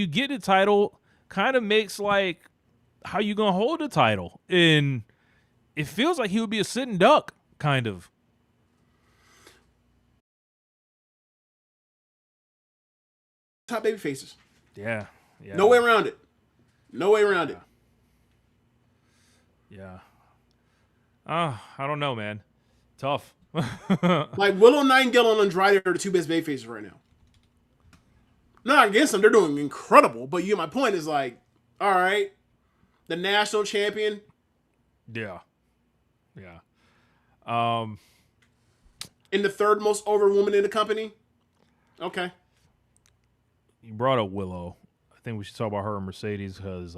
get a title kind of makes like how you gonna hold the title, and it feels like he would be a sitting duck kind of. Top baby faces. Yeah. No way around it. Yeah. I don't know, man. Tough. Like Willow Nightingale and Andrade are the two best baby faces right now. Not against them, they're doing incredible. But my point is like, all right, the national champion. Yeah. In the third most over woman in the company. Okay. You brought up Willow. I think we should talk about her and Mercedes because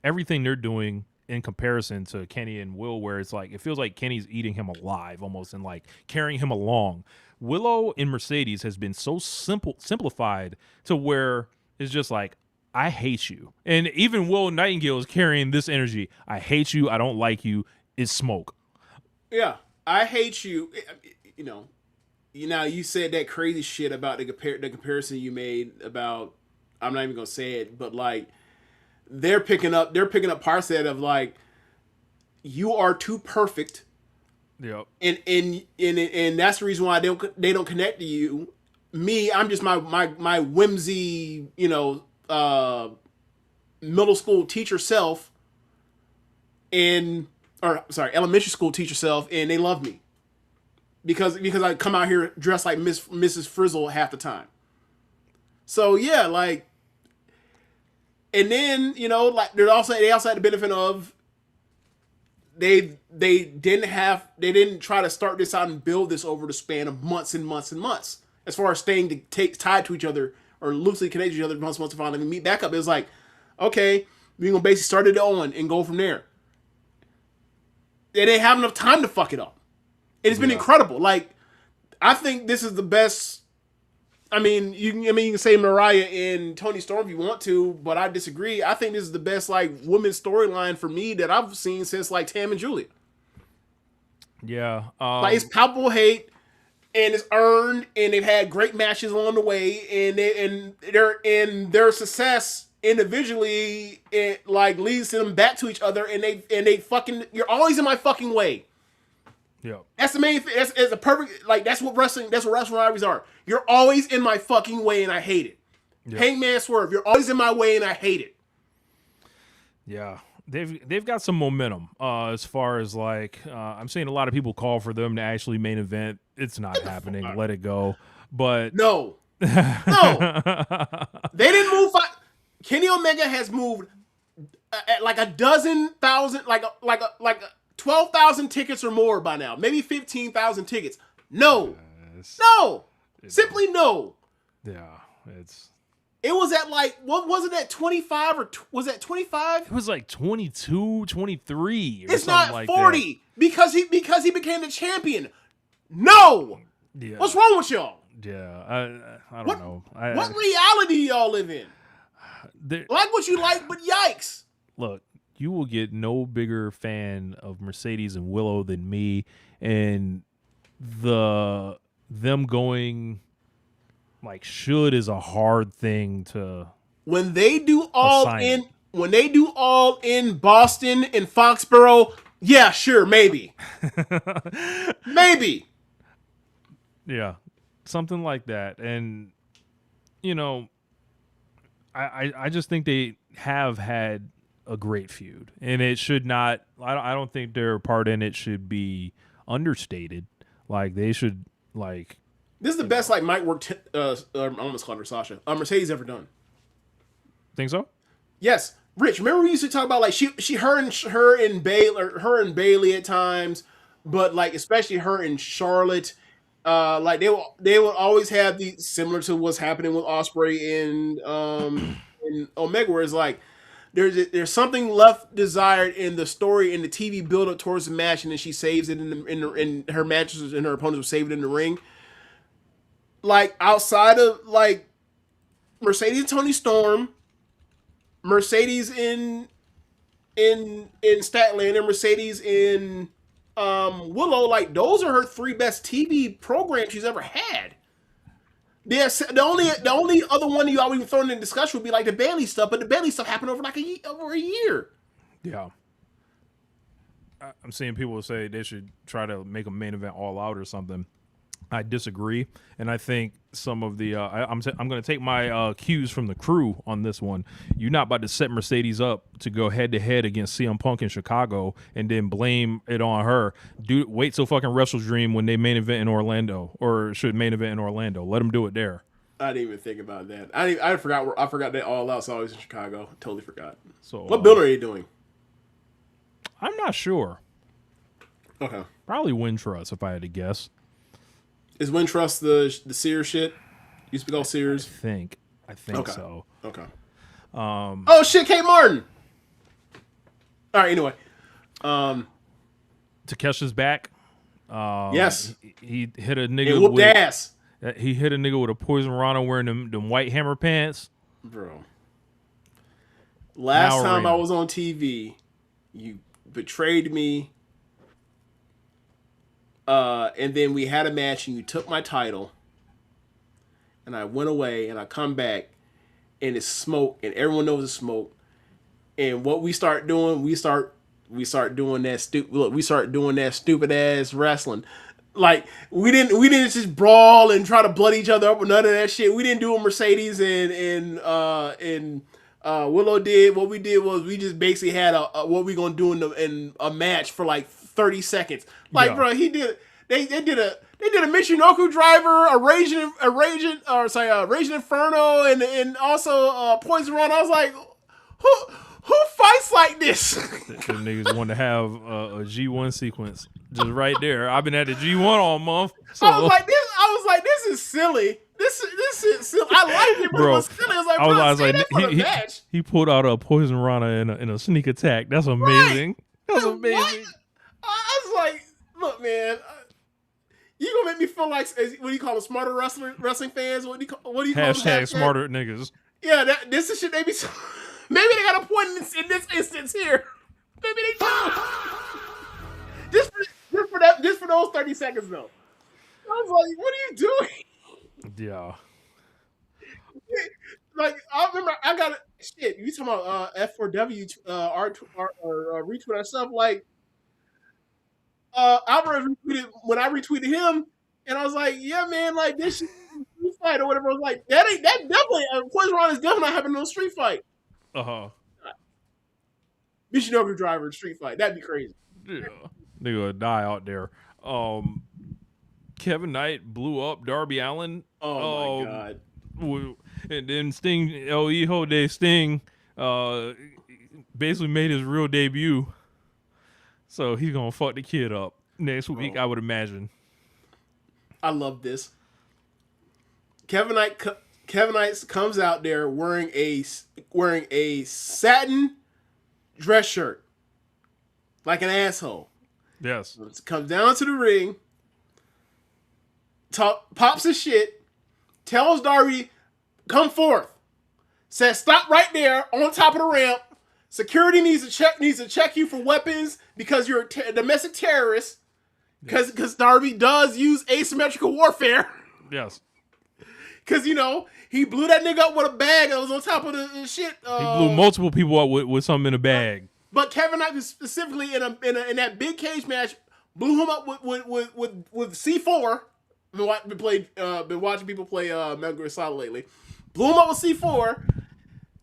everything they're doing in comparison to Kenny and Will, where it's like it feels like Kenny's eating him alive almost and like carrying him along. Willow and Mercedes has been so simplified to where it's just like, I hate you. And even Will Nightingale is carrying this energy. I hate you. I don't like you. It's smoke. Yeah. I hate you. You said that crazy shit about the comparison you made about, I'm not even going to say it, but like they're picking up parts of that of like, you are too perfect. Yep. And that's the reason why they don't connect to you. Me, I'm just my whimsy, middle school teacher self elementary school teacher self, and they love me. Because I come out here dressed like Mrs. Frizzle half the time. So yeah, like, and then like they also had the benefit of they didn't try to start this out and build this over the span of months and months and months. As far as staying tied to each other or loosely connected to each other once to finally meet back up, it was like, okay, we're gonna basically start it on and go from there. They didn't have enough time to fuck it up. It's been incredible. Like, I think this is the best. I mean, you can say Mariah and Toni Storm if you want to, but I disagree. I think this is the best like women's storyline for me that I've seen since like Tam and Julia. Yeah. Like it's palpable hate, and it's earned, and they've had great matches along the way, and their success individually, it like leads them back to each other, and they fucking, you're always in my fucking way. Yeah. That's the main thing. That's a perfect, like that's what wrestling rivalries are. You're always in my fucking way, and I hate it. Yep. Hangman Swerve, you're always in my way, and I hate it. Yeah. They've got some momentum as far as like I'm seeing a lot of people call for them to actually main event. It's not happening. Let it go. But no, they didn't move. Kenny Omega has moved at like 12,000, like 12,000 tickets or more by now. Maybe 15,000 tickets. No, simply no. Yeah, It was at like, what was it at 25 or was that 25? It was like 22, 23. It's not like 40 because he became the champion. No. Yeah. What's wrong with y'all? Yeah, I don't know. What reality y'all live in? Like what you like, but yikes. Look, you will get no bigger fan of Mercedes and Willow than me, and them going like should is a hard thing to. When they do all in Boston and Foxborough, yeah, sure, maybe. Maybe. Yeah, something like that. And, you know, I just think they have had a great feud. And it should not, I don't think their part in it should be understated. Like, they should, like. This is the best, like, mic work, I almost called her Sasha, Mercedes ever done. Think so? Yes. Rich, remember we used to talk about, like, her and Bailey at times, but, like, especially her and Charlotte. Like they will always have the similar to what's happening with Ospreay and Omega, where it's like there's something left desired in the story in the TV build up towards the match, and then she saves it in her matches, and her opponents will save it in the ring. Like outside of like Mercedes and Toni Storm, Mercedes in Statlander, and Mercedes in Willow, like those are her three best TV programs she's ever had. The only other one you always throw in the discussion would be like the Bailey stuff, but the Bailey stuff happened over like over a year. Yeah, I'm seeing people say they should try to make a main event All Out or something. I disagree, and I think some of the I'm going to take my cues from the crew on this one. You're not about to set Mercedes up to go head to head against CM Punk in Chicago and then blame it on her. Wait till fucking WrestleDream when they main event in Orlando, or should main event in Orlando. Let them do it there. I didn't even think about that. I forgot that All Out's always in Chicago. Totally forgot. So what build are you doing? I'm not sure. Okay, probably Wintrust if I had to guess. Is Wintrust the Sears shit? Used to be called Sears? I think okay. so. Okay. Oh shit, Kate Martin. All right. Anyway, Takesha's back. Yes. He hit a nigga. Whooped ass. He hit a nigga with a poison rana wearing them white hammer pants. Bro. Last time I was on TV, you betrayed me. And then we had a match and you took my title and I went away and I come back and it's smoke and everyone knows it's smoke. And what we start doing, we start doing that stupid ass wrestling. Like we didn't just brawl and try to blood each other up or none of that shit. We didn't do what Mercedes and Willow did. What we did was we just basically had a what we gonna do in a match for like 30 seconds. Like, yeah. Bro, they did a Michinoku driver, a Raging Inferno, and also Poison Run. I was like, who fights like this? The niggas want to have a G1 sequence just right there. I've been at the G1 all month. So. I was like, this is silly. This is silly. I like it, but it was silly. I was like, he pulled out a Poison Rana in a sneak attack. That's amazing. Right. That's amazing. What? I was like, look, man, you gonna make me feel like what do you call them, smarter wrestling fans? What do you call hashtag smarter niggas? Yeah, this is shit. Maybe they got a point in this instance here. Maybe they do. Just 30 seconds though. I was like, what are you doing? Yeah. Like, I remember I got shit. You talking about F4W or retweet or stuff like Alvarez retweeted when I retweeted him, and I was like, yeah, man, like this shit is a street fight or whatever. I was like, that definitely Poison Ron is definitely not having no street fight. Michinoku driver street fight. That'd be crazy. Yeah. They're gonna die out there. Kevin Knight blew up Darby Allin. Oh my god. And then Sting, El Hijo de Sting, basically made his real debut. So he's gonna fuck the kid up next week, I would imagine. I love this. Kevin Knight comes out there wearing a satin dress shirt, like an asshole. Yes. Comes down to the ring, pops his shit, tells Darby, come forth. Says stop right there on top of the ramp. Security needs to check you for weapons because you're a domestic terrorist. Because Darby does use asymmetrical warfare. Yes. Because, he blew that nigga up with a bag that was on top of the shit. He blew multiple people up with something in a bag. But Kevin Knight was specifically in that big cage match, blew him up with C4. Been watching people play Metal Gear Solid lately. Blew him up with C4,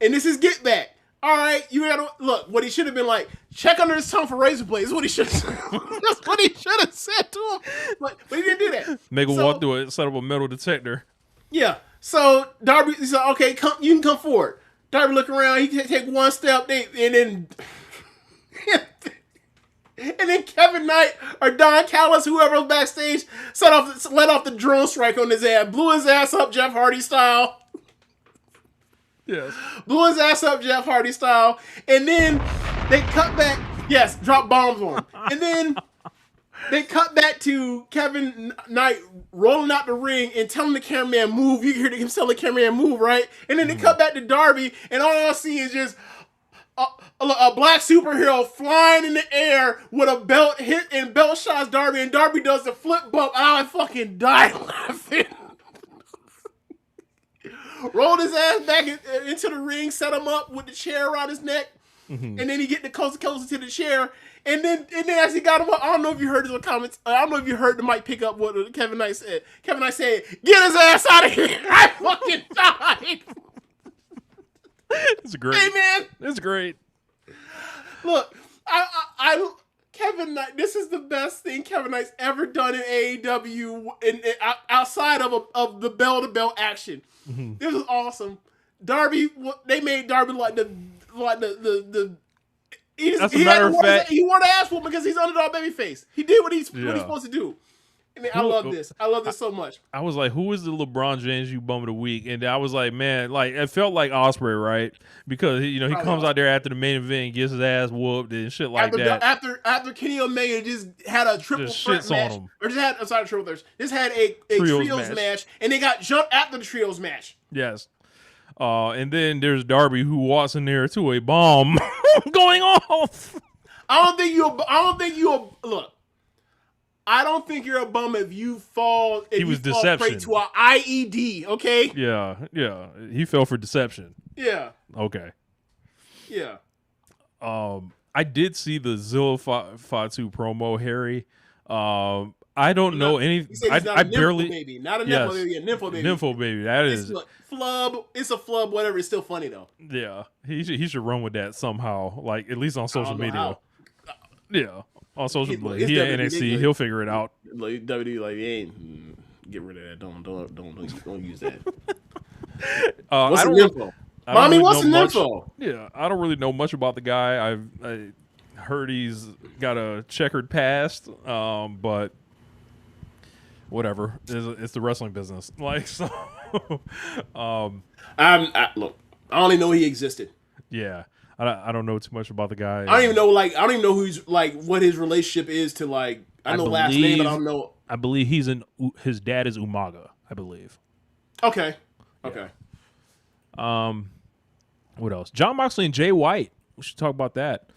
and this is get back. All right, you gotta look. What he should have been like, check under his tongue for razor blades. That's what he should have. That's what he should have said to him. But he didn't do that. Make him walk through it, set up a metal detector. Yeah. So Darby, he said, "Okay, you can come forward." Darby look around. He take one step, and then Kevin Knight or Don Callis, whoever was backstage, let off the drone strike on his ass, blew his ass up Jeff Hardy style. Yes. Blew his ass up Jeff Hardy style. And then they cut back. Yes, drop bombs on him. And then they cut back to Kevin Knight rolling out the ring and telling the cameraman move. You hear him tell the cameraman move, right? And then they cut back to Darby, and all I see is just a black superhero flying in the air with a belt hit and belt shots Darby, and Darby does the flip bump. And I fucking died laughing. Rolled his ass back into the ring, set him up with the chair around his neck, and then he get closer to the chair. And then as he got him up, I don't know if you heard his comments. I don't know if you heard the mic pick up what Kevin Knight said. Kevin Knight said, "Get his ass out of here!" I fucking died. It's great. Hey man, it's great. Look, I Kevin Knight. This is the best thing Kevin Knight's ever done in AEW, outside of the bell to bell action. Mm-hmm. This was awesome. Darby, they made Darby like the. As a matter of fact, he wore the ass whoop because he's underdog babyface. He did what he's supposed to do. And I love this. I love this so much. I was like, who is the LeBron James you bum of the week? And I was like, man, like it felt like Ospreay, right? Because he comes out there after the main event and gets his ass whooped and shit like that. After Kenny Omega just had a triple threat match, or just had a trios match, and they got jumped after the trios match. Yes. And then there's Darby who walks in there to a bomb going off. I don't think you're a bum if you fall. If he was you fall deception to an IED. Okay. Yeah. He fell for deception. Yeah. Okay. Yeah. I did see the Zilla Fatu promo, Harry. I don't know any. I barely. Baby. Not a nympho baby. A nympho baby. Nympho baby. That is flub. It's a flub. Whatever. It's still funny though. Yeah. He should run with that somehow. Like at least on social media. Yeah. On social media. He at NXT. He'll figure it out. Like WWE, get rid of that. Don't use that. What's the info? Mommy, what's the info? Yeah, I don't really know much about the guy. I heard he's got a checkered past, but whatever. It's the wrestling business. Like so. Look, I only know he existed. Yeah. I don't know too much about the guy. I don't even know who's like what his relationship is to like. I know last name, but I don't know. I believe his dad is Umaga. I believe. Okay. What else? John Moxley and Jay White. We should talk about that.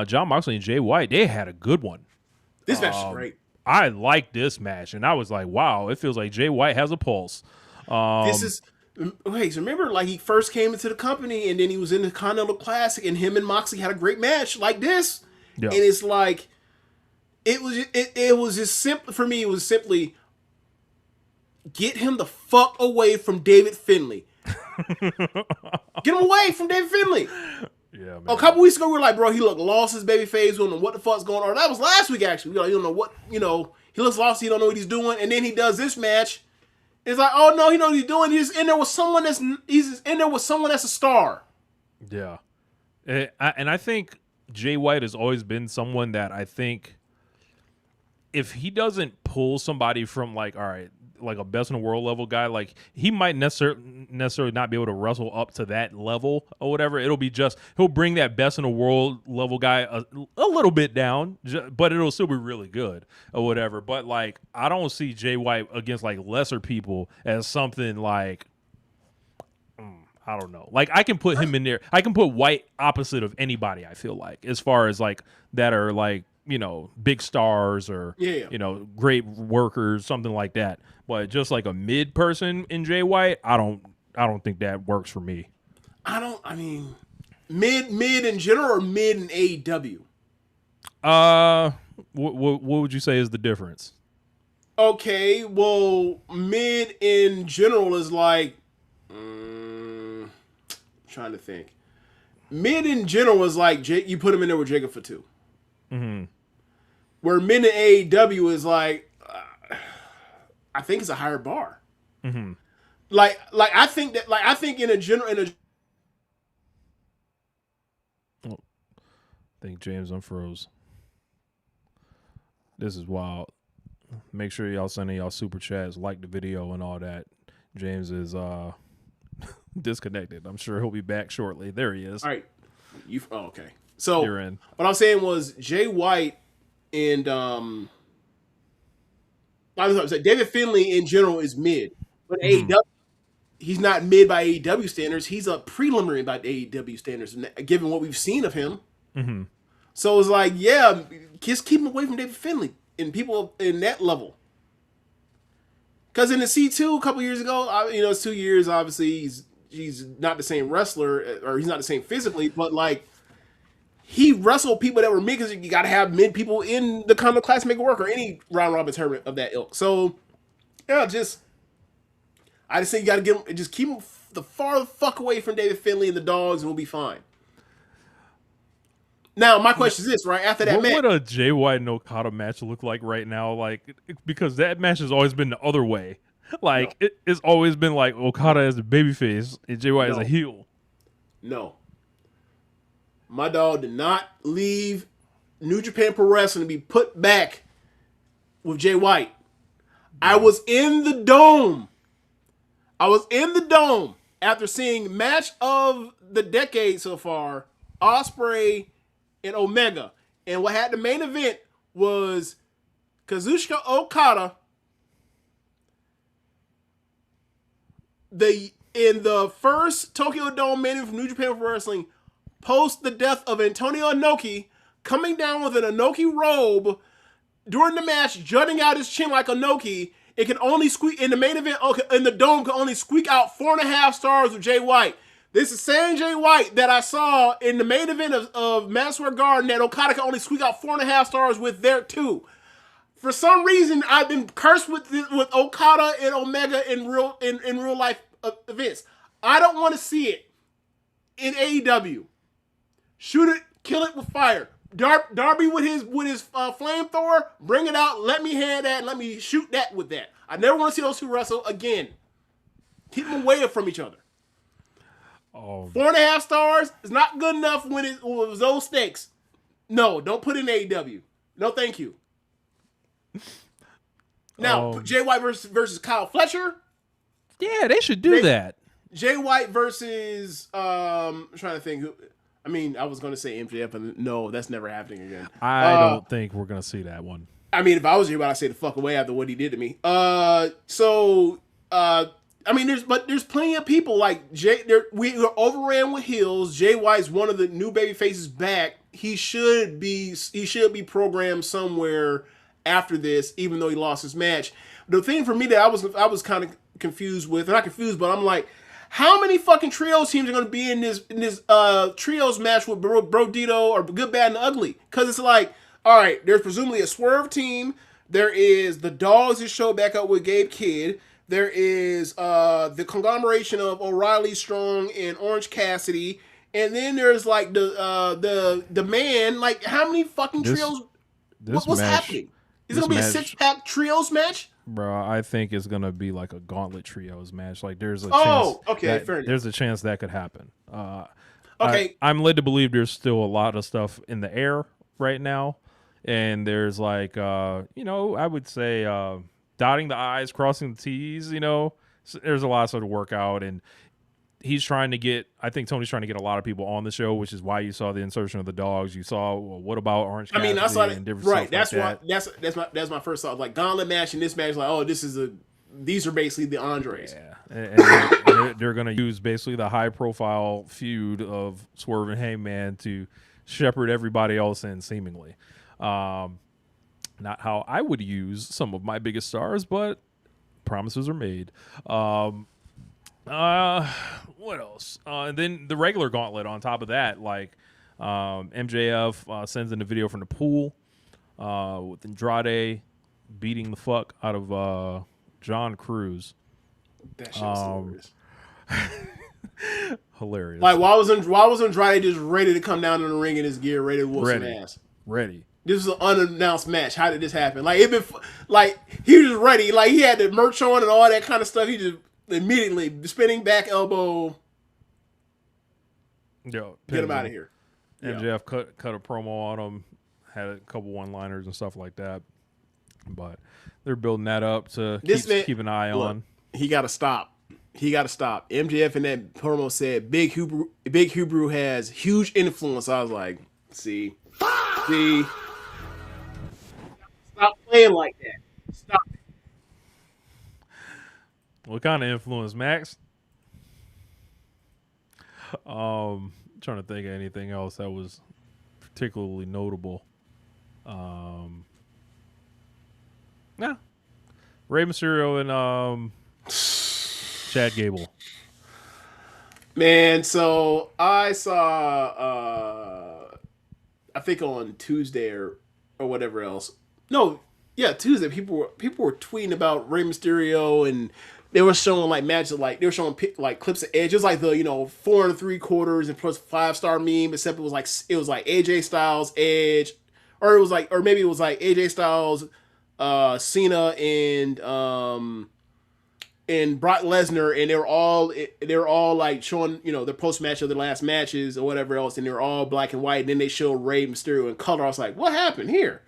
John Moxley and Jay White. They had a good one. This match is great. I like this match, and I was like, wow, it feels like Jay White has a pulse. This is wait. So remember, like he first came into the company, and then he was in the Continental Classic, and him and Moxley had a great match like this. Yeah. And it's like it was just simple for me. It was simply get him the fuck away from David Finlay. Get him away from David Finlay. Yeah, man. A couple weeks ago, we were like, bro, he looked lost his baby face. We don't know what the fuck's going on. That was last week, actually. You don't know what, he looks lost. He don't know what he's doing. And then he does this match. It's like, oh, no, he knows what he's doing. He's in there with someone that's a star. Yeah. And I think Jay White has always been someone that I think if he doesn't pull somebody from like, all right, like a best in the world level guy, like he might necessarily not be able to wrestle up to that level or whatever. It'll be just he'll bring that best in the world level guy a little bit down, but it'll still be really good or whatever. But like I don't see Jay White against like lesser people as something like I don't know. Like I can put him in there. I can put White opposite of anybody. I feel like as far as like that are like big stars or great workers, something like that. But just like a mid person in Jay White, I don't think that works for me. I mean, mid in general or mid in AEW? What would you say is the difference? Okay, well, mid in general is like, trying to think. Mid in general is like you put him in there with Jacob Fatu. Mm-hmm. Where mid in AEW is like, I think it's a higher bar. Mm-hmm. I think in a general I think James unfroze. This is wild. Make sure y'all send in y'all super chats, like the video and all that. James is disconnected. I'm sure he'll be back shortly. There he is. All right. Okay. So you're in. What I'm saying was Jay White and David Finlay in general is mid, but AEW, he's not mid by AEW standards. He's a preliminary by AEW standards, given what we've seen of him. Mm-hmm. So it's like, yeah, just keep him away from David Finlay and people in that level. Because in the C2 a couple years ago, it's 2 years. Obviously, he's not the same wrestler, or he's not the same physically, but like he wrestled people that were mid, because you got to have mid people in the Common Class make it work, or any round robin tournament of that ilk. So yeah, I just think you got to keep him the far fuck away from David Finlay and the dogs, and we'll be fine. Now, my question is this, right? After that match, what would a Jay White and Okada match look like right now? Like, because that match has always been the other way. Like, it's always been like Okada as a babyface and Jay White as a heel. No. My dog did not leave New Japan Pro Wrestling to be put back with Jay White. I was in the dome. After seeing match of the decade so far, Ospreay and Omega. And what had the main event was Kazuchika Okada in the first Tokyo Dome main event from New Japan Pro Wrestling post the death of Antonio Inoki, coming down with an Inoki robe during the match, jutting out his chin like Inoki. It can only squeak in the main event. In the dome, can only squeak out 4.5 stars with Jay White. This is same Jay White that I saw in the main event of Madison Square Garden that Okada can only squeak out 4.5 stars with there too. For some reason, I've been cursed with Okada and Omega in real life events. I don't want to see it in AEW. Shoot it, kill it with fire. Darby with his flamethrower, bring it out. Let me have that. Let me shoot that with that. I never want to see those two wrestle again. Keep them away from each other. 4.5 stars is not good enough when it was those stakes. No, don't put in AEW. No, thank you. Now, Jay White versus Kyle Fletcher. Yeah, they should do that. Jay White versus I'm trying to think who. I mean, I was going to say MJF, but no, that's never happening again. I don't think we're going to see that one. I mean, if I was here, I'd say the fuck away after what he did to me. I mean, there's plenty of people like Jay. We overran with heels. Jay White's one of the new baby faces back. He should be programmed somewhere after this, even though he lost his match. The thing for me that I was kind of confused with, and not confused, but I'm like, how many fucking trios teams are going to be in this trios match with Brodito or Good, Bad, and Ugly? Because it's like, all right, there's presumably a Swerve team. There is the Dogs that show back up with Gabe Kidd. There is the conglomeration of O'Reilly, Strong, and Orange Cassidy. And then there's like the man. Like, how many fucking trios? What's happening? Is it going to be a 6-pack trios match? Bro, I think it's gonna be like a gauntlet trios match. Like there's a chance that could happen. Okay, I'm led to believe there's still a lot of stuff in the air right now, and there's like I would say dotting the I's, crossing the T's. There's a lot of stuff to work out, and he's trying to get. I think Tony's trying to get a lot of people on the show, which is why you saw the insertion of the Dogs. You saw what about Orange Cassidy? I saw and that. Different Right. Stuff That's like that's my first thought. Like gauntlet match and this match, like, oh, these are basically the Andres. Yeah, and they're going to use basically the high profile feud of Swerve and Hangman to shepherd everybody else in, seemingly. Not how I would use some of my biggest stars, but promises are made. What else? And then the regular gauntlet on top of that, like MJF sends in a video from the pool with Andrade beating the fuck out of John Cruz. That shit was hilarious. Like, why was Andrade just ready to come down in the ring in his gear, ready to whoop some ass? Ready. This is an unannounced match. How did this happen? Like, he was just ready. Like, he had the merch on and all that kind of stuff. He just immediately spinning back elbow. Yo, get him out of here. MJF cut a promo on him, had a couple one-liners and stuff like that. But they're building that up to keep an eye on. He got to stop. MJF in that promo said Big Hebrew has huge influence. I was like, see, stop playing like that. Stop it. What kind of influence, Max? Trying to think of anything else that was particularly notable. Yeah, Rey Mysterio and Chad Gable. Man, so I saw I think on Tuesday or whatever else. No, yeah, Tuesday. People were tweeting about Rey Mysterio, and they were showing like matches, like they were showing like clips of Edge. It was like the 4 3/4 and plus 5-star meme, except it was like AJ Styles, Edge, or maybe it was like AJ Styles, Cena, and Brock Lesnar, and they're all like showing the post match of the last matches or whatever else, and they're all black and white. And then they showed Rey Mysterio in color. I was like, what happened here?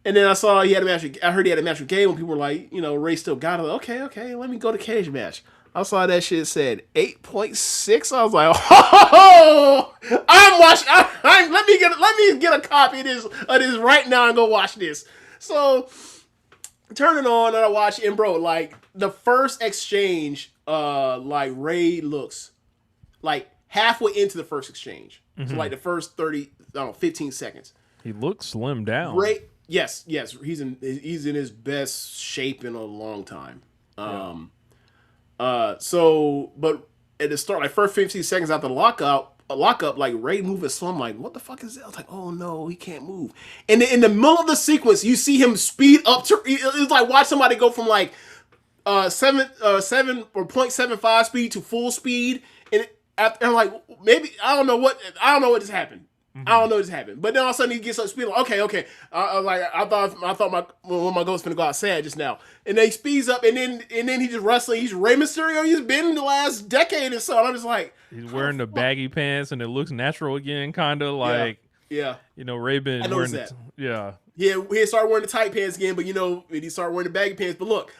And then I saw he had a match. I heard he had a match with Gable, and people were like, Rey still got it. Okay, let me go to cage match. I saw that shit said 8.6. I was like, oh, I'm watching. Let me get a copy of this right now and go watch this. So turn it on and I watch it, and bro, like the first exchange, like Rey looks like halfway into the first exchange. Mm-hmm. So like the first 15 seconds. He looks slimmed down. Rey. Yes, he's in his best shape in a long time. But at the start, like first 15 seconds after the lockup, like Rey moving slow. I'm like, what the fuck is that? I was like, oh no, he can't move. And in the middle of the sequence, you see him speed up to. It's like watch somebody go from like 7 or 0.75 speed to full speed, and I'm like, maybe I don't know what just happened. Mm-hmm. I don't know what just happened. But then all of a sudden he gets up speed. Like, okay. I thought one of my ghosts finna go outside just now. And then he speeds up, and then he just wrestling. He's Rey Mysterio. He's been in the last decade or so. And I'm just like, he's wearing the baggy pants, and it looks natural again, kind of like Rey been wearing that. He started wearing the tight pants again, but he started wearing the baggy pants. But look,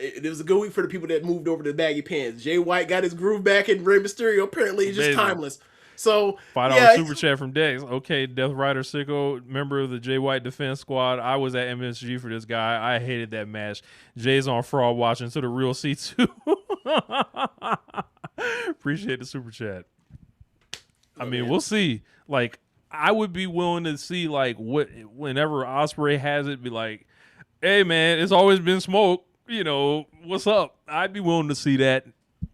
it was a good week for the people that moved over to the baggy pants. Jay White got his groove back, and Rey Mysterio apparently is just timeless. So $5 super chat from Dex. Okay, Death Rider Sicko, member of the Jay White Defense Squad. I was at MSG for this guy. I hated that match. Jay's on Fraud watching to the real C2. Appreciate the super chat. I mean, we'll see. Like, I would be willing to see like whenever Ospreay has it, be like, hey man, it's always been smoke. You know, what's up? I'd be willing to see that.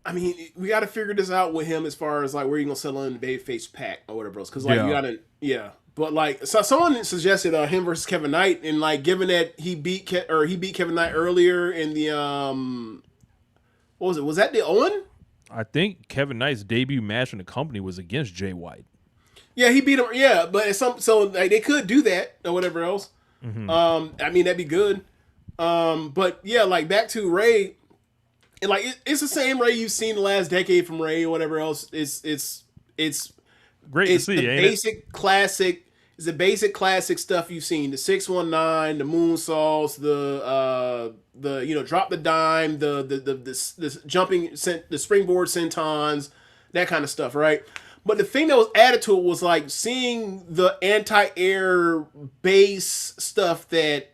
I mean, we got to figure this out with him as far as like where you gonna settle in the babyface pack or whatever else. Because like you gotta, But like, so someone suggested him versus Kevin Knight, and like, given that he beat Kevin Knight earlier in the what was it? Was that the Owen? I think Kevin Knight's debut match in the company was against Jay White. Yeah, he beat him. Yeah, but so like, they could do that or whatever else. Mm-hmm. I mean, that'd be good. But yeah, like back to Ray. And like it's the same Ray you've seen the last decade from Ray or whatever else. It's great to see. The basic classic. It's the basic classic stuff you've seen. The 619, the moonsaults, the drop the dime, the jumping, the springboard sentons, that kind of stuff, right? But the thing that was added to it was like seeing the anti-air base stuff that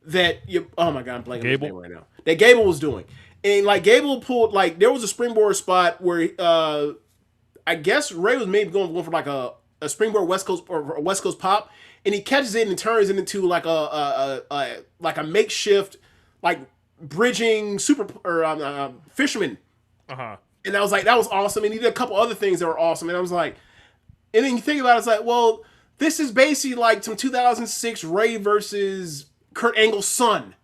that you, oh my god, I'm blanking on his name right now. That Gable was doing. And like Gable pulled, like there was a springboard spot where I guess Ray was maybe going for like a springboard West Coast or a West Coast pop, and he catches it and turns it into like a makeshift like bridging super or fisherman. And I was like, that was awesome. And he did a couple other things that were awesome. And I was like, and then you think about it, it's like, well, this is basically like some 2006 Ray versus Kurt Angle's son.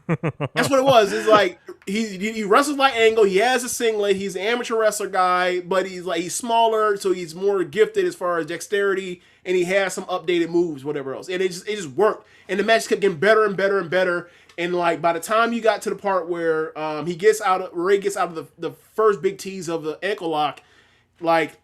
That's what it was. It's like he wrestles like Angle. He has a singlet. He's an amateur wrestler guy, but he's smaller, so he's more gifted as far as dexterity, and he has some updated moves, whatever else. And it just worked. And the match kept getting better and better and better. And like by the time you got to the part where Ray gets out of the first big tease of the ankle lock, like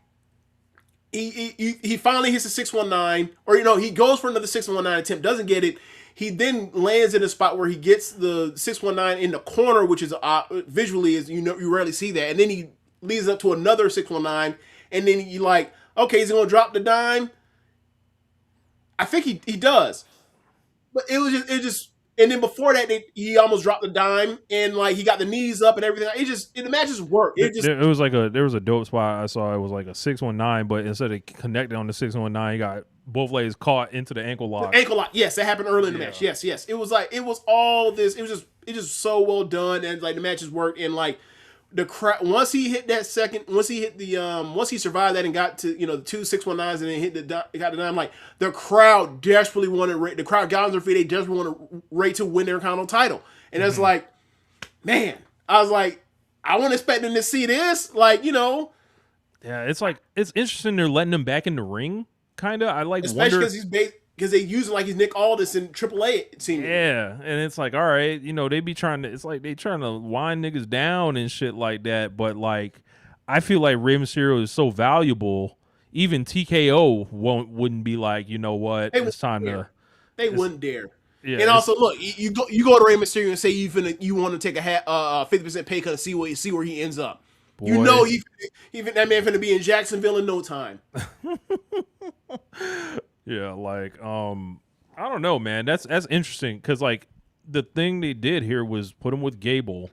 he finally hits the 619, or he goes for another 619 attempt, doesn't get it. He then lands in a spot where he gets the 619 in the corner, which is visually is you rarely see that, and then he leads up to another 619, and then you like, okay, he's gonna drop the dime. I think he does, but it just. And then before that, he almost dropped the dime, and like he got the knees up and everything. The match just worked. There was a dope spot I saw. It was like a 619, but instead of connecting on the 619, he got both legs caught into the ankle lock. The ankle lock, yes, that happened early in the match. Yes. It was all this. It was just so well done, and like the match just worked. And like the crowd, once he survived that and got to the 2 619s and then got the dime, like the crowd desperately wanted Ray. The crowd got on their feet. They desperately wanted Ray to win their Intercontinental title, and it's like, man, I was like, I wasn't expecting to see this, Yeah, it's like it's interesting they're letting him back in the ring, kind of. I like especially because they use him like he's Nick Aldis in AAA. It seems. Yeah, and it's like, all right, they be trying to. It's like they trying to wind niggas down and shit like that. But like, I feel like Rey Mysterio is so valuable. Even TKO wouldn't be like, you know what, it's time to. They wouldn't dare. Yeah, and also, look, you go to Rey Mysterio and say you want to take a 50% pay cut and see where he ends up. Boy. Even that man finna be in Jacksonville in no time. Yeah, like I don't know, man. That's interesting because like the thing they did here was put him with Gable,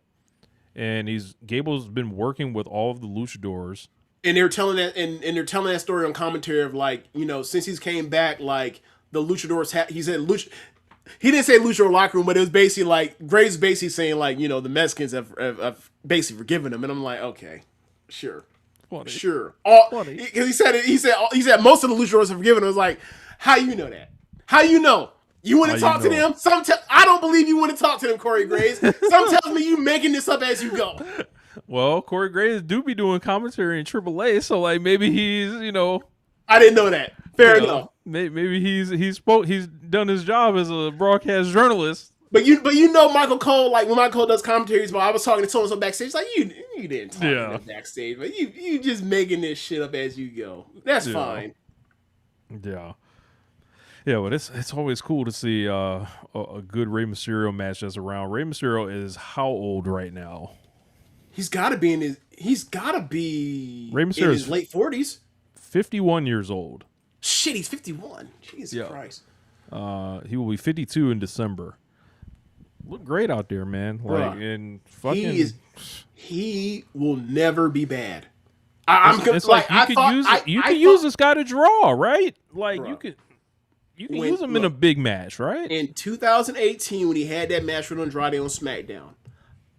and Gable's been working with all of the luchadors. And they're telling that story on commentary of like, since he's came back, like the luchadors he said he didn't say luchador locker room, but it was basically like Graves basically saying like, the Mexicans have basically forgiven him, and I'm like, okay, sure. Funny. Sure. Because he said most of the luchadors have forgiven him. I was like, how you know that? How you know? You want to talk to them? I don't believe you want to talk to them, Corey Graves. Some tells me you making this up as you go. Well, Corey Graves do be doing commentary in AAA, so like maybe he's I didn't know that. Fair enough. Maybe he's done his job as a broadcast journalist. But Michael Cole, like when Michael Cole does commentaries, but I was talking to so and so backstage, like you didn't talk to them backstage, but you just making this shit up as you go. That's fine. Yeah. Yeah, but it's always cool to see a good Rey Mysterio match that's around. Rey Mysterio is how old right now? He's got to be in his late 40s. 51 years old. Shit, he's 51. Jesus Christ. He will be 52 in December. Look great out there, man. Like, and fucking, he will never be bad. It's like you could use this guy to draw, right? Like Bruh. you can use him in a big match, right? In 2018, when he had that match with Andrade on SmackDown,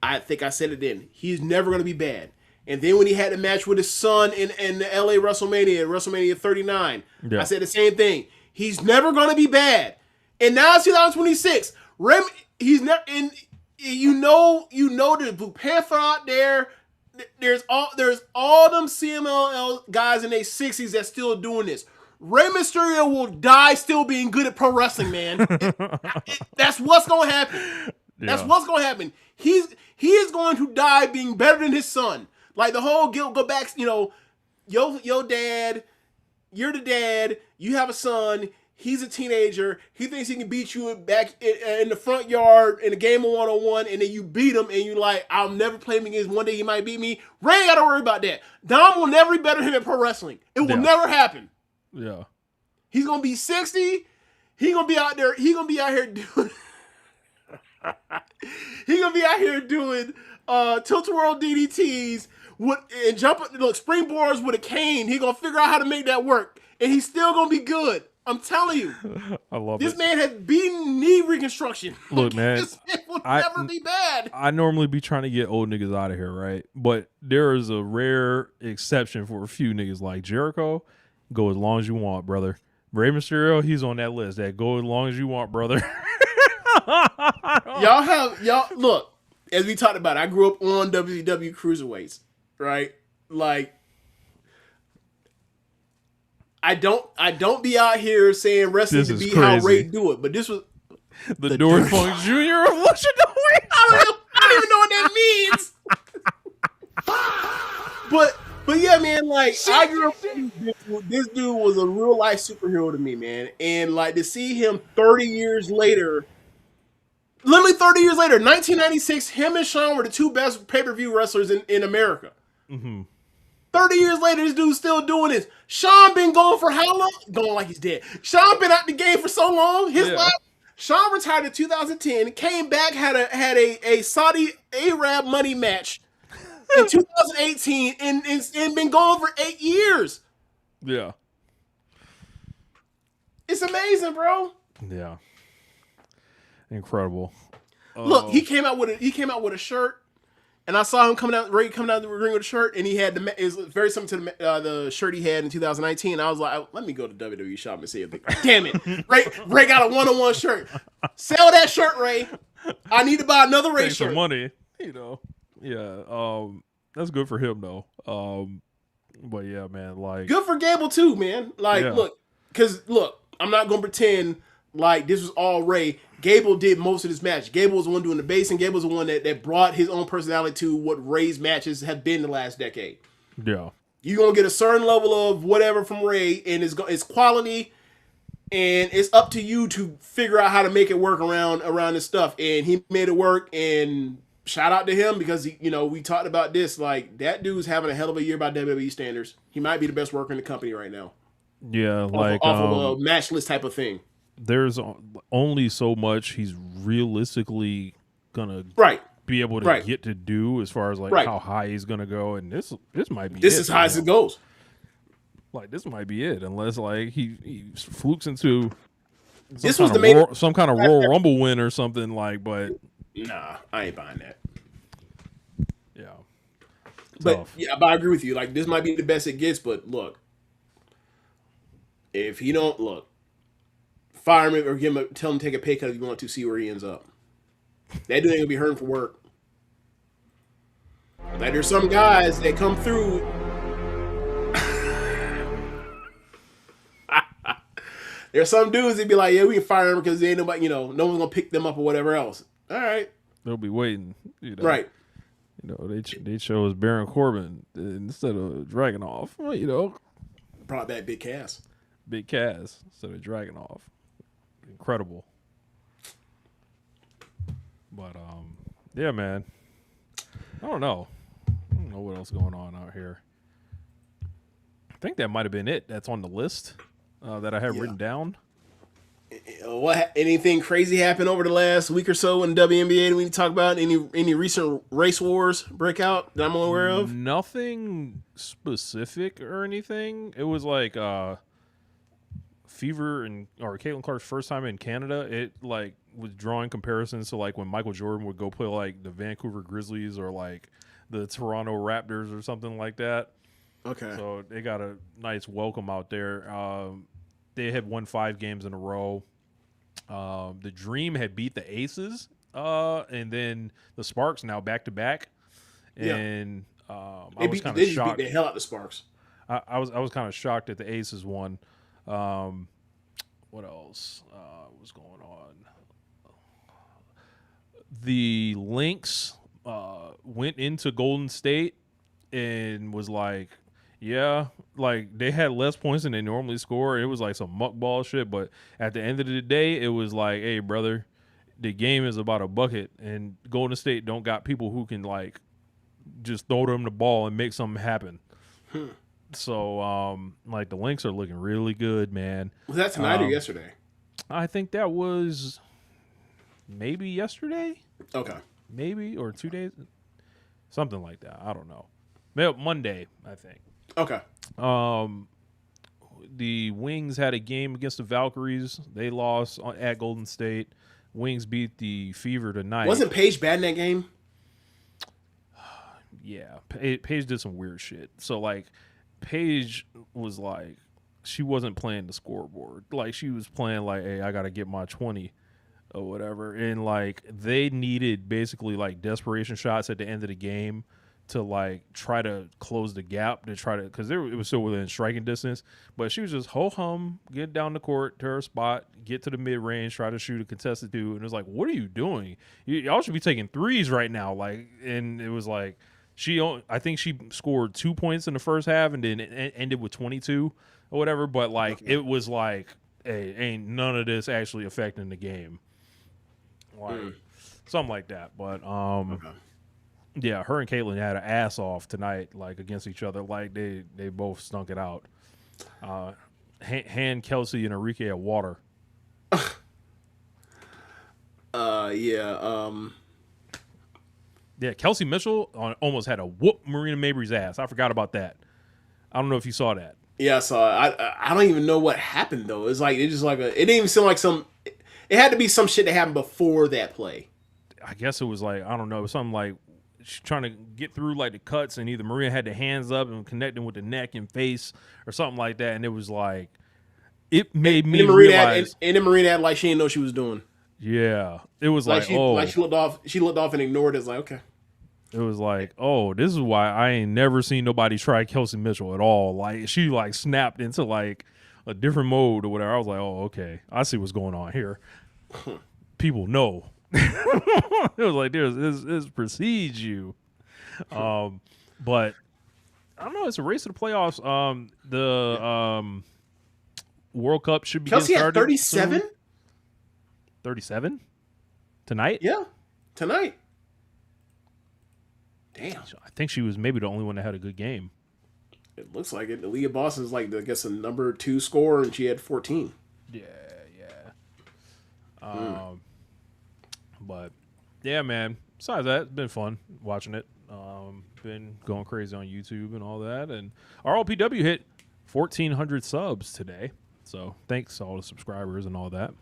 I think I said it then. He's never going to be bad. And then when he had the match with his son in the LA WrestleMania 39, I said the same thing. He's never going to be bad. And now it's 2026. He's never in. You know the Blue Panther out there. There's all them CMLL guys in their 60s that's still doing this. Rey Mysterio will die still being good at pro wrestling, man. That's what's going to happen. That's what's going to happen. He is going to die being better than his son. Like the whole go back, yo dad, you're the dad, you have a son, he's a teenager, he thinks he can beat you back in the front yard in a game of one-on-one, and then you beat him, and you like, I'll never play him against, one day he might beat me. Ray ain't gotta worry about that. Dom will never be better than him at pro wrestling. It will never happen. Yeah. He's gonna be 60, he gonna be out here doing he gonna be out here doing tilt-a-whirl DDTs and springboards with a cane. He gonna figure out how to make that work, and he's still gonna be good. I'm telling you. I love this it. man has beaten knee reconstruction. Look, man, this man will never be bad. I normally be trying to get old niggas out of here, right? But there is a rare exception for a few niggas like Jericho. Go as long as you want, brother. Rey Mysterio, he's on that list. That go as long as you want, brother. y'all look, as we talked about, I grew up on WCW cruiserweights, right? Like, I don't be out here saying wrestling to be how Ray do it, but this was the Dory Funk Jr. of Luchador. I don't even know what that means. But yeah, man, like I grew up this dude was a real life superhero to me, man. And like to see him 30 years later, literally 30 years later, 1996, him and Shawn were the two best pay-per-view wrestlers in America. Mm-hmm. 30 years later, this dude's still doing this. Shawn been going for how long? Going like he's dead. Shawn been out the game for so long. Shawn retired in 2010, came back, had a Saudi Arab money match in 2018, and been going for 8 years. Yeah. It's amazing, bro. Yeah. Incredible. Look, he came out with a shirt, and I saw him coming out the ring with a shirt, and he had is very similar to the shirt he had in 2019. I was like, let me go to WWE shop and see if they. Damn it, Ray got a one-on-one shirt. Sell that shirt, Ray. I need to buy another Ray shirt. Some money, Yeah. That's good for him though. But yeah, man, like good for Gable too, man. Like, look, I'm not gonna pretend like this was all Ray. Gable did most of this match. Gable was the one doing the bass, and Gable was the one that brought his own personality to what Ray's matches have been the last decade. Yeah. You're going to get a certain level of whatever from Ray, and it's quality, and it's up to you to figure out how to make it work around this stuff. And he made it work, and shout out to him because, we talked about this. Like, that dude's having a hell of a year by WWE standards. He might be the best worker in the company right now. Yeah, like off of a match list type of thing. There's only so much he's realistically gonna be able to get to do as far as like how high he's gonna go, and this might be as high as it goes. Like this might be it, unless like he flukes into some kind of Royal Rumble win or something like. But nah, I ain't buying that. Yeah, but I agree with you. Like this might be the best it gets, but look, if he don't fire him or tell him to take a pay cut if you want to see where he ends up. That dude ain't gonna be hurting for work. Like there's some guys that come through. There's some dudes that be like, yeah, we can fire him because they ain't nobody, no one's gonna pick them up or whatever else. All right, they'll be waiting. Right. They chose Baron Corbin instead of Dragonov. Brought back Big Cass. Big Cass instead of Dragonov. Incredible. But yeah, man. I don't know what else is going on out here. I think that might have been it. That's on the list that I have written down. Anything crazy happened over the last week or so in WNBA that we need to talk about? Any recent race wars break out that I'm aware of? Nothing specific or anything. It was like Fever or Caitlin Clark's first time in Canada. It like was drawing comparisons to like when Michael Jordan would go play like the Vancouver Grizzlies or like the Toronto Raptors or something like that. Okay. So they got a nice welcome out there. They had won 5 games in a row. The Dream had beat the Aces, and then the Sparks now back to back. And I was kind of shocked. They beat the hell out of the Sparks. I was kind of shocked that the Aces won. What else was going on? The Lynx went into Golden State and was like, yeah, like they had less points than they normally score. It was like some muckball shit, but at the end of the day, it was like, hey, brother, the game is about a bucket, and Golden State don't got people who can like just throw them the ball and make something happen. So, like the Lynx are looking really good, man. Was that tonight or yesterday? I think that was maybe yesterday. Okay. Maybe, or 2 days, something like that. I don't know. Monday, I think. Okay. The Wings had a game against the Valkyries. They lost at Golden State. Wings beat the Fever tonight. Wasn't Paige bad in that game? Yeah, Paige did some weird shit. So like, Paige was like, she wasn't playing the scoreboard. Like she was playing like, hey, I gotta get my 20 or whatever. And like they needed basically like desperation shots at the end of the game to like try to close the gap, to try to, because it was still within striking distance, but she was just ho-hum, get down the court to her spot, get to the mid-range, try to shoot a contested two, and it was like, what are you doing? Y'all should be taking threes right now. Like, and it was like, I think she scored 2 points in the first half and then it ended with 22 or whatever, but like, it was like, hey, ain't none of this actually affecting the game. Like, something like that, but yeah, her and Caitlin had an ass off tonight, like against each other. Like they both stunk it out. Hand Kelsey and Enrique at water. Yeah, Kelsey Mitchell almost had a whoop Marina Mabry's ass. I forgot about that. I don't know if you saw that. Yeah, I saw it. I don't even know what happened though. It's like it didn't even seem like some. It had to be some shit that happened before that play. I guess it was like, I don't know, something like she's trying to get through like the cuts, and either Maria had the hands up and connecting with the neck and face or something like that, and it was like, it made me realize. And then Marina had like she didn't know what she was doing. Yeah, it was like she looked off. She looked off and ignored it. It's like, okay. It was like, oh, this is why I ain't never seen nobody try Kelsey Mitchell at all. Like she like snapped into like a different mode or whatever. I was like, oh, okay, I see what's going on here. People know. It was like, this precedes you. But I don't know. It's a race to the playoffs. The World Cup should be Kelsey started. Had 37. 37 tonight. Yeah, tonight. Damn. I think she was maybe the only one that had a good game. It looks like it. Aaliyah Boston is like, I guess, the number 2 scorer, and she had 14. Yeah. But yeah, man. Besides that, it's been fun watching it. Been going crazy on YouTube and all that. And our OPW hit 1,400 subs today. So thanks to all the subscribers and all that.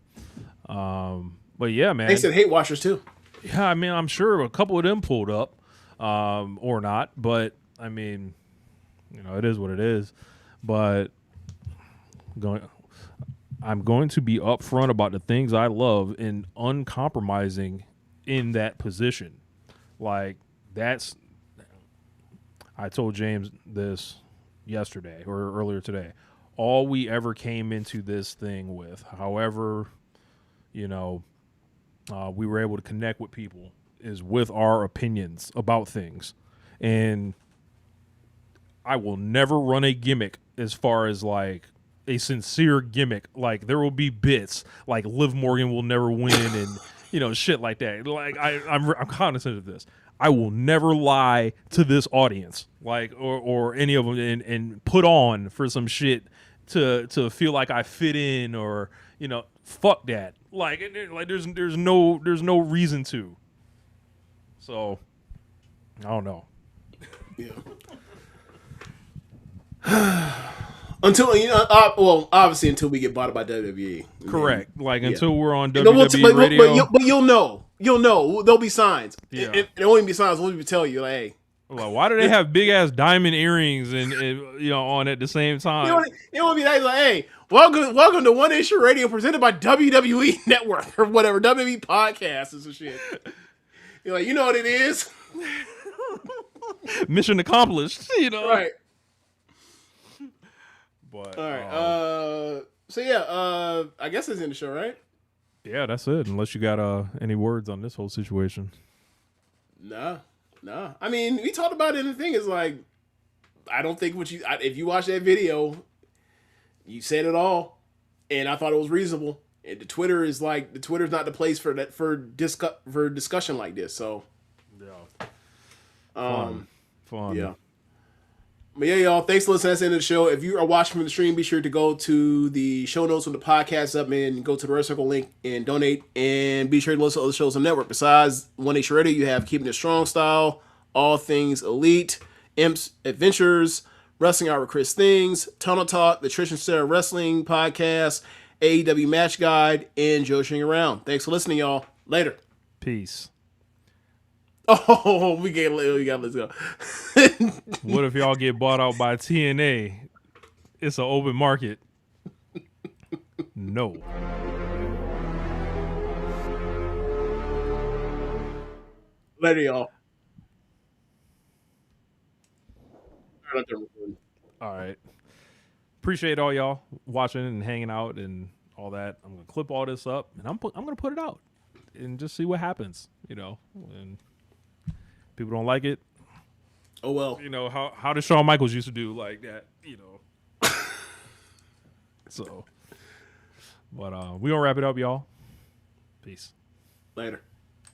But yeah, man. They said hate watchers too. Yeah, I mean, I'm sure a couple of them pulled up, or not. But I mean, you know, it is what it is. But I'm going to be upfront about the things I love and uncompromising in that position. Like I told James this yesterday or earlier today. All we ever came into this thing with, however, you know, we were able to connect with people, is with our opinions about things. And I will never run a gimmick as far as like a sincere gimmick. Like there will be bits like Liv Morgan will never win and you know, shit like that. Like I'm cognizant of this. I will never lie to this audience, like or any of them, and put on for some shit to feel like I fit in, or fuck that. Like there's no reason to. So I don't know. Yeah. Until well, obviously until we get bought by WWE. Correct. Like yeah. until we're on No, WWE radio. But you'll know. There'll be signs. Yeah. It won't even be signs. We'll even tell you, like, hey. Like, why do they have big ass diamond earrings and on at the same time? It won't be nice. Like, hey, welcome to One Nation Radio presented by WWE Network or whatever, WWE Podcast or some shit. You're like, you know what it is. Mission accomplished. Right. But all right. So yeah. I guess that's in the show, right? Yeah, that's it. Unless you got any words on this whole situation. Nah. I mean, we talked about it, and the thing is, like, I don't think if you watch that video, you said it all, and I thought it was reasonable. And Twitter's not the place for that for discussion like this. So, yeah, fun. Yeah. But yeah, y'all, thanks for listening. That's the end of the show. If you are watching from the stream, be sure to go to the show notes when the podcast up and go to the Red Circle link and donate. And be sure to listen to other shows on the network. Besides One Nation Radio, you have Keeping It Strong Style, All Things Elite, Imps Adventures, Wrestling Hour with Chris Things, Tunnel Talk, the Trish and Sarah Wrestling Podcast, AEW Match Guide, and Joshing Around. Thanks for listening, y'all. Later. Peace. Oh, we got let's go. What if y'all get bought out by TNA? It's an open market. No. Later, y'all. All right. Appreciate all y'all watching and hanging out and all that. I'm gonna clip all this up and I'm gonna put it out and just see what happens. And people don't like it. Oh well. How did Shawn Michaels used to do like that? So, but we gonna wrap it up, y'all. Peace. Later.